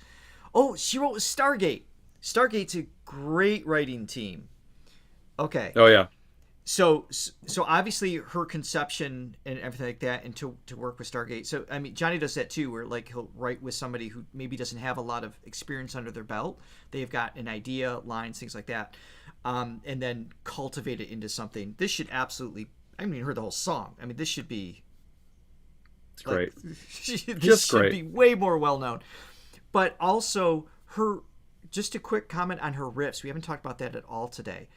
Oh, she wrote with Stargate. Stargate's a great writing team. Okay. Oh yeah. So obviously her conception and everything like that, and to work with Stargate. So I mean, Johnny does that too, where like he'll write with somebody who maybe doesn't have a lot of experience under their belt. They've got an idea, lines, things like that, and then cultivate it into something. This should absolutely. I haven't even heard the whole song. I mean, this should be. It's great. This should be way more well known. But also her. Just a quick comment on her riffs. We haven't talked about that at all today.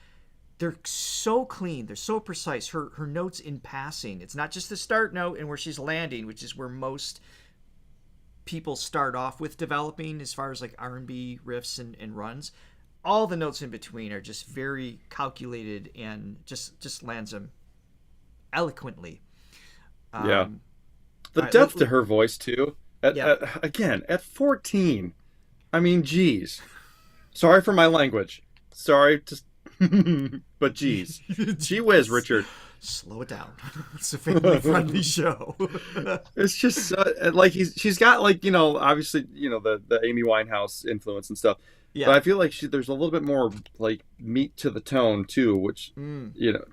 They're so clean. They're so precise. Her notes in passing. It's not just the start note and where she's landing, which is where most people start off with developing as far as like R&B riffs and runs. All the notes in between are just very calculated and just lands them eloquently. Yeah. The right, depth to her voice too. Yeah. Again, at 14. I mean, geez. Sorry for my language. Sorry to... but geez. Gee whiz, Richard. Slow it down. It's a family-friendly show. It's just like she's got like, you know, obviously, you know, the Amy Winehouse influence and stuff. Yeah. But I feel like there's a little bit more like meat to the tone too, which you know,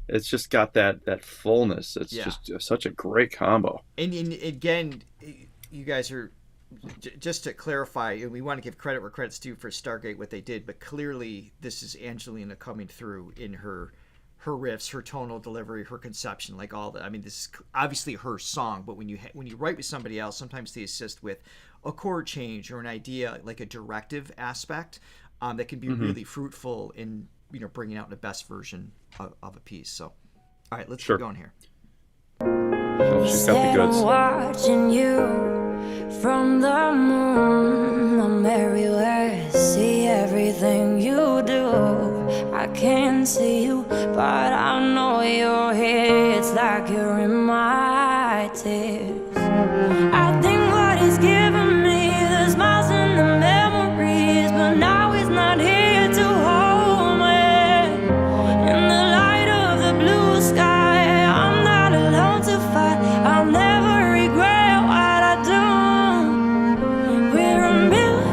it's just got that fullness. It's just such a great combo. And again, you guys are. Just to clarify, and we want to give credit where credit's due for Stargate, what they did, but clearly this is Angelina coming through in her riffs, her tonal delivery, her conception, like all that. I mean, this is obviously her song, but when you write with somebody else, sometimes they assist with a chord change or an idea, like a directive aspect that can be really fruitful in, you know, bringing out the best version of a piece. So, all right, let's keep going here. Oh, she's got the goods. I'm watching you from the moon. I'm everywhere, see everything you do. I can't see you, but I know you're here. It's like you're in my tears. I think what he's giving me, the smiles and the memories, but now he's not here to hold me. In the light of the blue sky, I'm not alone to fight. I'll never regret what I do. We're a million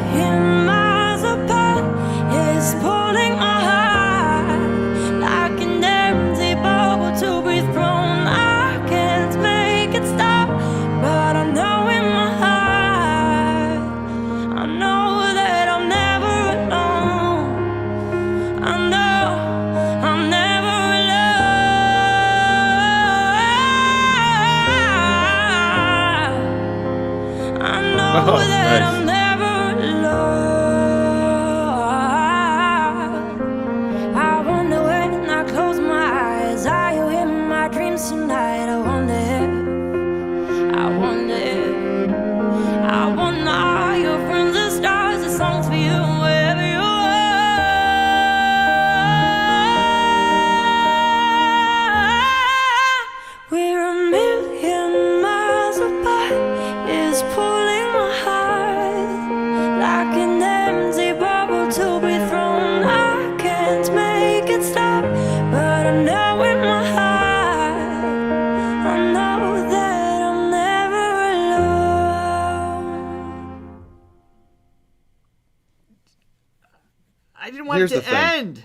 I didn't want it to end.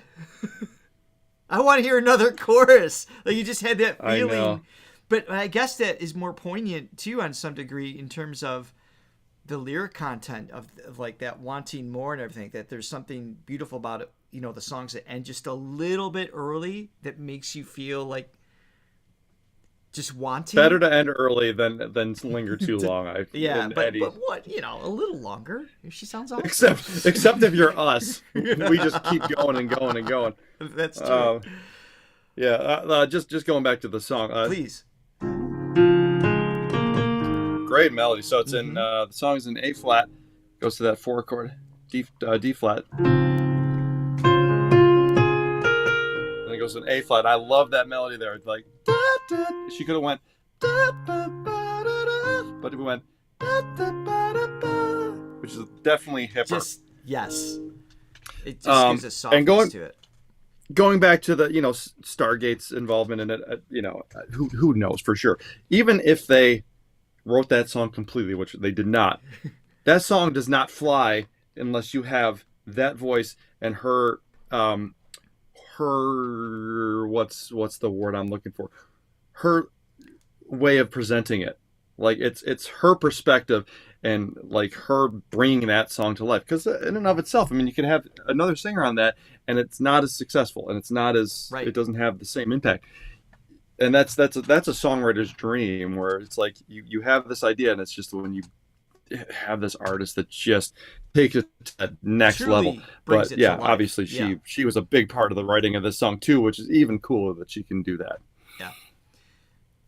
I want to hear another chorus. Like you just had that feeling. I know. But I guess that is more poignant too, on some degree, in terms of the lyric content of like that wanting more and everything. That there's something beautiful about it. You know, the songs that end just a little bit early that makes you feel like just wanting. Better to end early than linger too long. But what, a little longer. She sounds awesome. Except if you're us, we just keep going and going and going. That's true. Just going back to the song. Please. Great melody. So it's in the song's in A flat, goes to that 4 chord, D flat. Then it goes to an A flat. I love that melody there. It's like she could have went, but it went, which is definitely hipper. Yes. It just gives a softness to it. Going back to the, Stargate's involvement in it, who knows for sure. Even if they wrote that song completely, which they did not, that song does not fly unless you have that voice and her what's the word I'm looking for? Her way of presenting it. Like it's her perspective and like her bringing that song to life. Because in and of itself, I mean, you can have another singer on that and it's not as successful and it's not as it doesn't have the same impact. And that's a songwriter's dream where it's like you have this idea and it's just when you have this artist that just takes it to that next level. But yeah, obviously she was a big part of the writing of this song too, which is even cooler that she can do that. Yeah.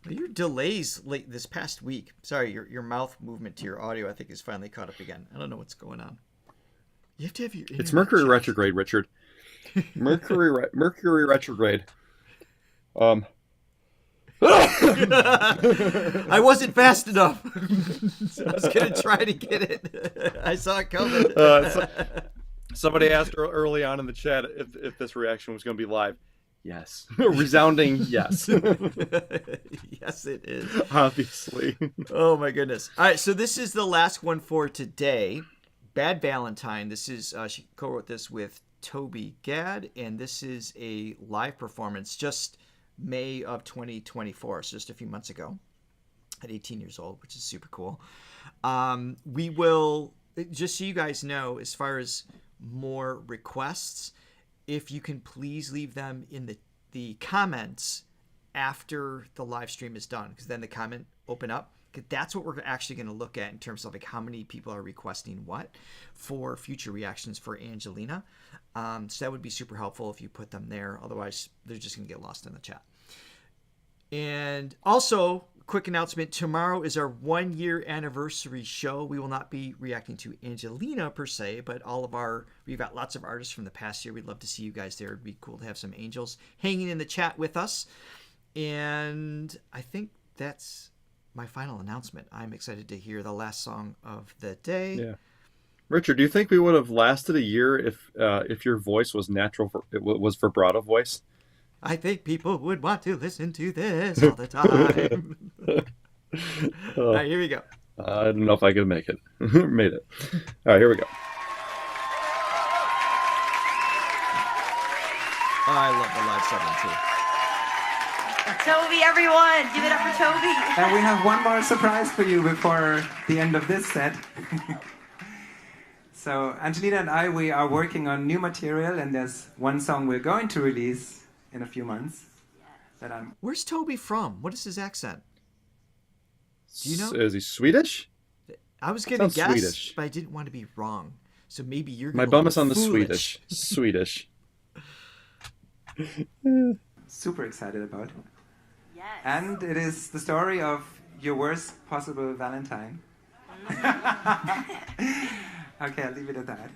Your delays late this past week. Sorry, your mouth movement to your audio I think is finally caught up again. I don't know what's going on. You have to have your It's Mercury retrograde, Richard. Mercury retrograde. I wasn't fast enough. So I was gonna try to get it. I saw it coming. Somebody asked early on in the chat if this reaction was going to be live. Yes, resounding yes. Yes, it is. Obviously. Oh my goodness! All right, so this is the last one for today. Bad Valentine. This is she co-wrote this with Toby Gad, and this is a live performance. Just May of 2024, so just a few months ago, at 18 years old, which is super cool. We will, just so you guys know, as far as more requests, if you can please leave them in the comments after the live stream is done, because then the comment open up. That's what we're actually going to look at in terms of like how many people are requesting what for future reactions for Angelina. So that would be super helpful if you put them there. Otherwise, they're just going to get lost in the chat. And also, quick announcement, tomorrow is our 1-year anniversary show. We will not be reacting to Angelina per se, but we've got lots of artists from the past year. We'd love to see you guys there. It'd be cool to have some angels hanging in the chat with us. And I think that's my final announcement. I'm excited to hear the last song of the day. Yeah. Richard, do you think we would have lasted a year if your voice was natural, was vibrato voice? I think people would want to listen to this all the time. All right, here we go. I don't know if I could make it. Made it. All right, here we go. I love the live setting too. Toby, everyone, give it up for Toby. And we have one more surprise for you before the end of this set. So Angelina and I, we are working on new material, and there's one song we're going to release in a few months. Where's Toby from? What is his accent? Do you know? Is he Swedish? I was gonna guess, Swedish. but I didn't want to be wrong. So maybe you're my bum is on the Swedish. Swedish. Super excited about. Yes. And it is the story of your worst possible Valentine. Okay, I'll leave it at that.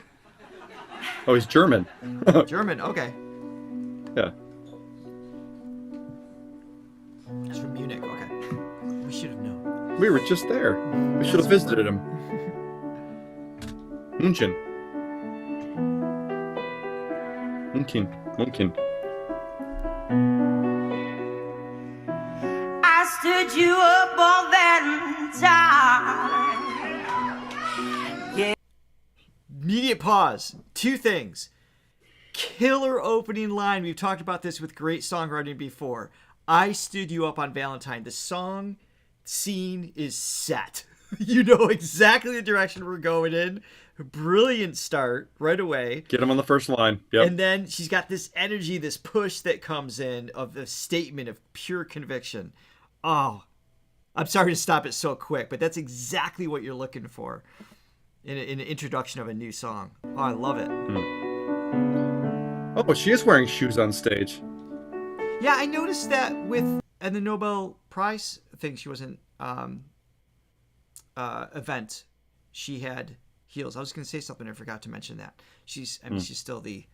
Oh, he's German. German, okay. Yeah. He's from Munich, okay. We should have known. We were just there. We should have visited him. München. I stood you up on Valentine. Immediate pause. Two things. killer opening line. We've talked about this with great songwriting before. I stood you up on Valentine. The song scene is set. You know exactly the direction we're going in. Brilliant start right away. Get him on the first line. Yep. And then she's got this energy, this push that comes in of the statement of pure conviction. Oh, I'm sorry to stop it so quick, but that's exactly what you're looking for in an introduction of a new song. Oh, I love it. Oh, she is wearing shoes on stage. Yeah, I noticed that with the Nobel Prize thing. She wasn't event. She had heels. I was going to say something. I forgot to mention that. She's still the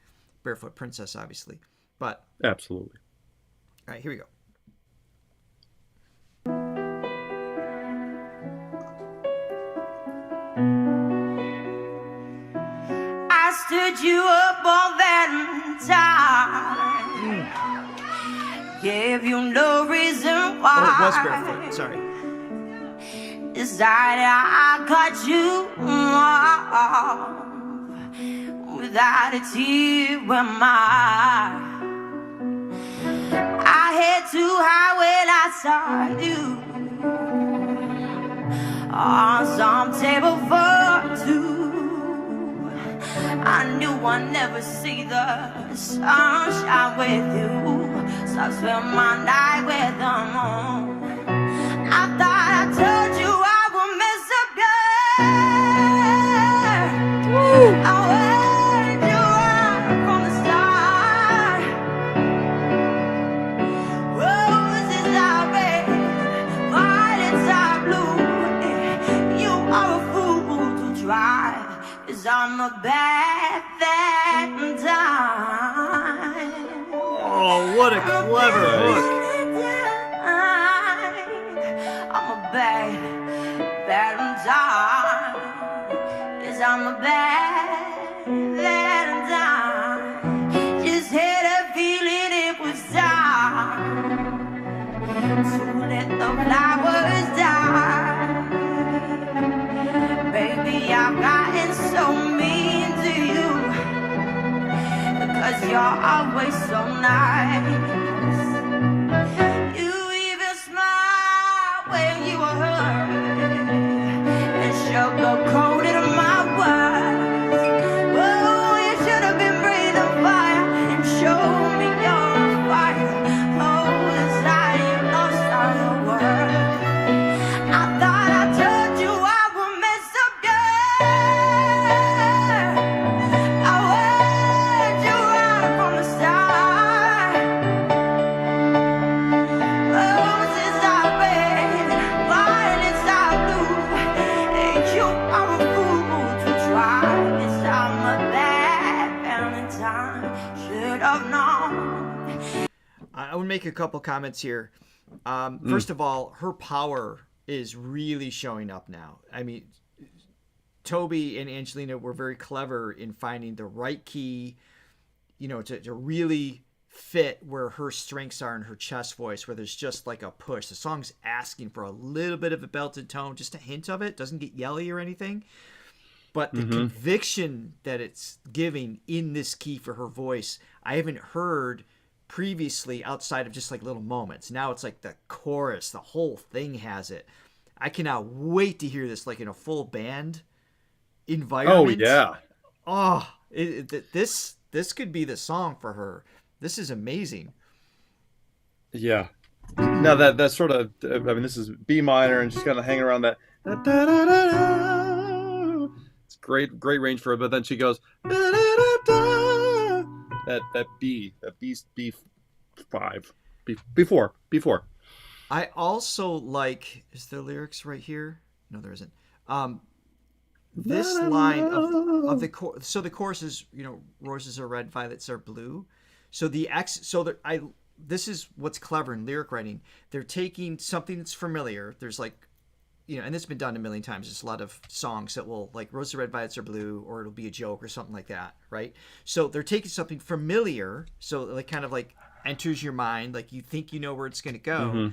barefoot princess, obviously. But absolutely. All right, here we go. I stood you up on Valentine. Gave you no reason why. Oh, it was barefoot. Sorry. Decided I got you without a tear in my eye. I head too high when I saw you on some table for two. I knew I'd never see the sunshine with you, so I spent my night with the moon. I thought I told you I would miss a girl. I wanted you right from the start. Roses are red, violets are blue. You are a fool to try, 'cause I'm a bad Valentine. Oh, what a clever hook. I'm a bad Valentine. Yes, I'm a bad Valentine. Just had a feeling it was time to let the flowers die. Baby, I've gotten so mean to you because you're always so nice. You even smile when you were hurt and sugar-coated my words. Oh, you should have been breathing fire and showed me your fire. Oh, the side you lost on the world. I thought I told you I would miss a girl. I wanted you right from the start. Roses are red, violets are blue. And you are a fool to try. Yes, I'm a bad Valentine. Should have known. I would make a couple comments here. First of all, her power is really showing up now. I mean, Toby and Angelina were very clever in finding the right key, to really fit where her strengths are in her chest voice, where there's just like a push. The song's asking for a little bit of a belted tone, just a hint of it. Doesn't get yelly or anything. But the conviction that it's giving in this key for her voice, I haven't heard previously outside of just like little moments. Now it's like the chorus, the whole thing has it. I cannot wait to hear this like in a full band environment. Oh yeah. Oh, this could be the song for her. This is amazing. Yeah. Now that sort of, I mean, this is B minor and she's kind of hanging around that. It's great range for her, but then she goes that B's B5 before. I also like, is there lyrics right here? No, there isn't. This line of the chorus. So the chorus is, roses are red, violets are blue. So this is what's clever in lyric writing. They're taking something that's familiar. There's like, and it's been done a million times. There's a lot of songs that will like roses are red, violets are blue, or it'll be a joke or something like that, right? So they're taking something familiar, so like kind of like enters your mind, like you think you know where it's going to go,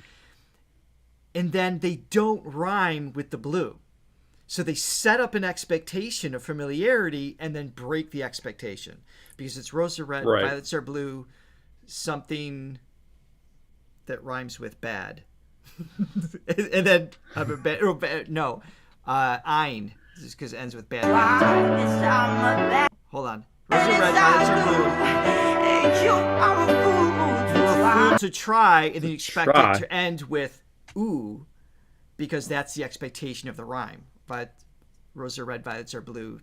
and then they don't rhyme with the blue. So they set up an expectation of familiarity and then break the expectation because it's roses are red, violets are blue, something that rhymes with bad. And then ein, just because it ends with bad. Hold on. Roses are red, violets are blue. You're a fool to try, and then you expect it to end with ooh, because that's the expectation of the rhyme. But roses are red, violets are blue,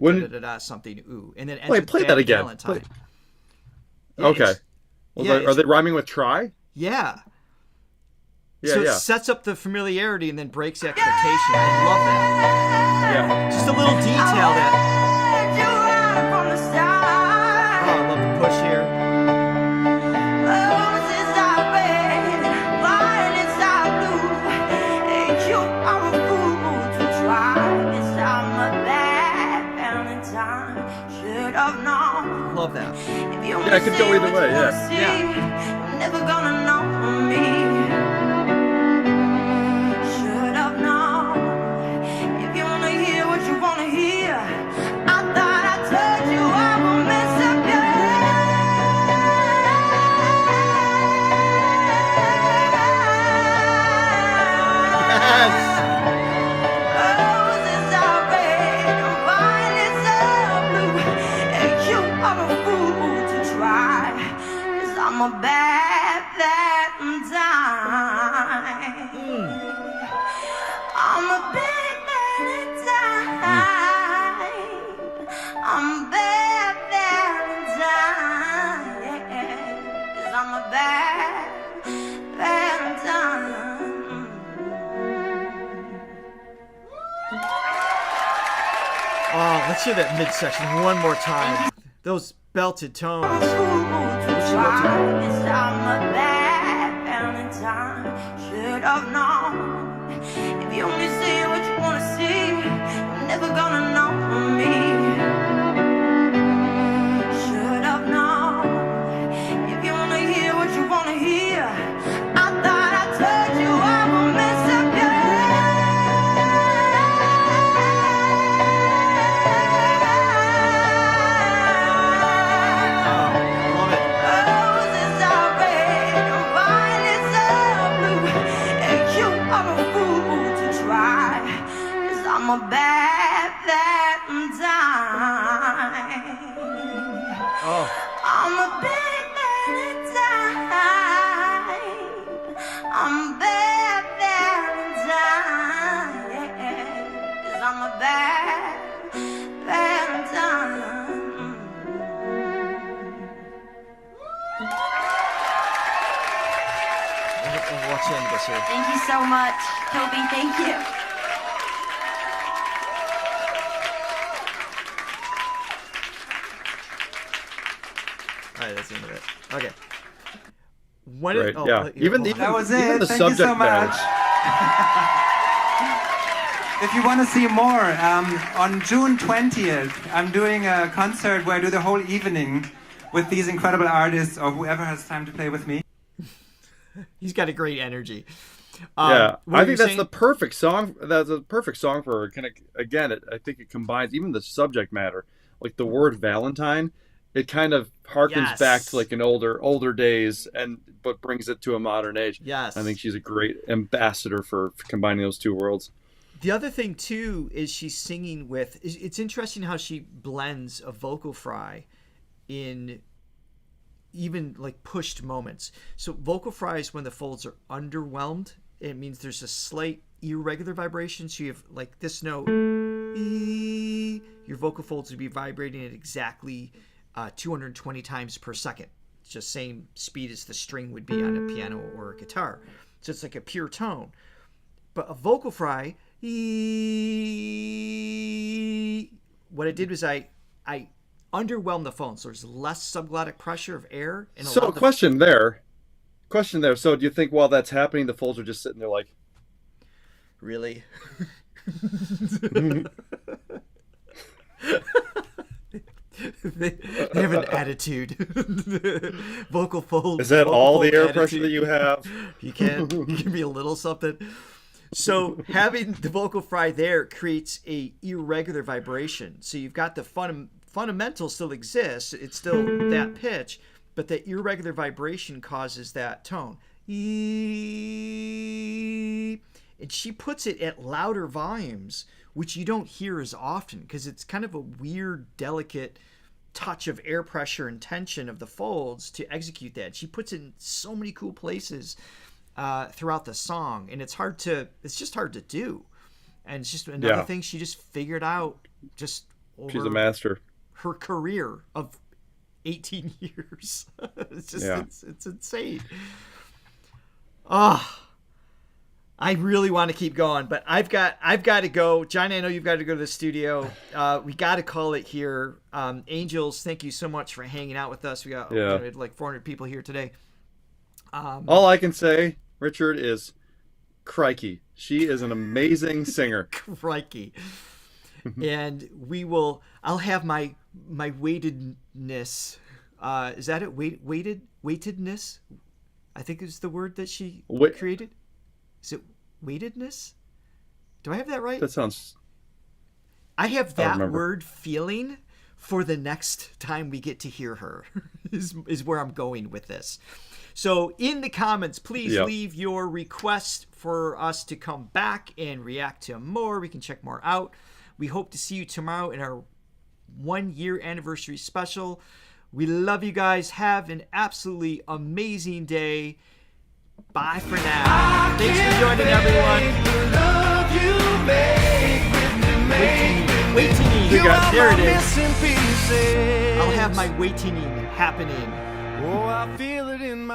something ooh, and then ends with play Bad that again. Valentine. Okay. Are they rhyming with try? Yeah. Yeah, so it sets up the familiarity and then breaks the expectation. I love that. Yeah. Just a little detail that. Oh, I love the push here. Love that. Yeah, I could go either way. Yeah. Never gonna know me. Should have known. If you wanna hear what you wanna hear, I thought I told you I will mess up your Roses are red, violets are blue, and you are a fool to try. 'Cause I'm a bad Valentine. I'm a bad Valentine. I'm a bad Valentine. Yeah. 'Cause I'm a bad Valentine. Oh, let's hear that midsection one more time. Those belted tones. I'm a bad Valentine. Should have known. If you only see what you wanna see, you're never gonna know me. Should have known. If you wanna hear what you wanna hear, I thought I told you I will mess up your I'm a bad Valentine. Oh. I'm a bad Valentine. I'm a bad Valentine. Yeah. 'Cause I'm a bad Valentine. Watch the end of this here. Thank you so much, Toby. Thank you. All right, that's the end of it. Okay. Even that was it. Even the Thank subject you so matter. much. If you want to see more, on June 20th, I'm doing a concert where I do the whole evening with these incredible artists or whoever has time to play with me. He's got a great energy. Yeah, what I were you think that's saying? the perfect song. That's a perfect song for her. I think it combines even the subject matter, like the word Valentine. It kind of harkens back to like an older days, but brings it to a modern age. Yes, I think she's a great ambassador for combining those two worlds. The other thing too is she's singing with. It's interesting how she blends a vocal fry in even like pushed moments. So vocal fry is when the folds are underwhelmed. It means there's a slight irregular vibration. So you have like this note, E, your vocal folds would be vibrating at exactly 220 times per second. It's just same speed as the string would be on a piano or a guitar. So it's like a pure tone. But a vocal fry, E, what I did was I underwhelmed the phone, so there's less subglottic pressure of air. And So question there. So do you think while that's happening, the folds are just sitting there like, really? They have an attitude. Vocal folds. Is that vocal all fold the air attitude. pressure that you have? You can be a little something. So having the vocal fry there creates a irregular vibration. So you've got the fundamental still exists. It's still that pitch, but the irregular vibration causes that tone. And she puts it at louder volumes, which you don't hear as often because it's kind of a weird, delicate touch of air pressure and tension of the folds to execute that. She puts it in so many cool places throughout the song, and it's just hard to do. And it's just another thing she just figured out just over she's a master. Her career of 18 years. It's just it's insane. I really want to keep going, but I've got to go. Johnny, I know you've got to go to the studio. We got to call it here. Angels, thank you so much for hanging out with us. We got like 400 people here today. All I can say, Richard, is crikey. She is an amazing singer. Crikey. And I'll have my weightedness. Is that it? Weightedness? I think is the word that she created. Is it weightedness? Do I have that right? That sounds... I have that word feeling for the next time we get to hear her is where I'm going with this. So in the comments, please leave your requests for us to come back and react to more. We can check more out. We hope to see you tomorrow in our 1-year anniversary special. We love you guys. Have an absolutely amazing day. Bye for now. Thanks for joining, everyone. Waiting. There it is. I'll have my waiting happening. Oh, I feel it in my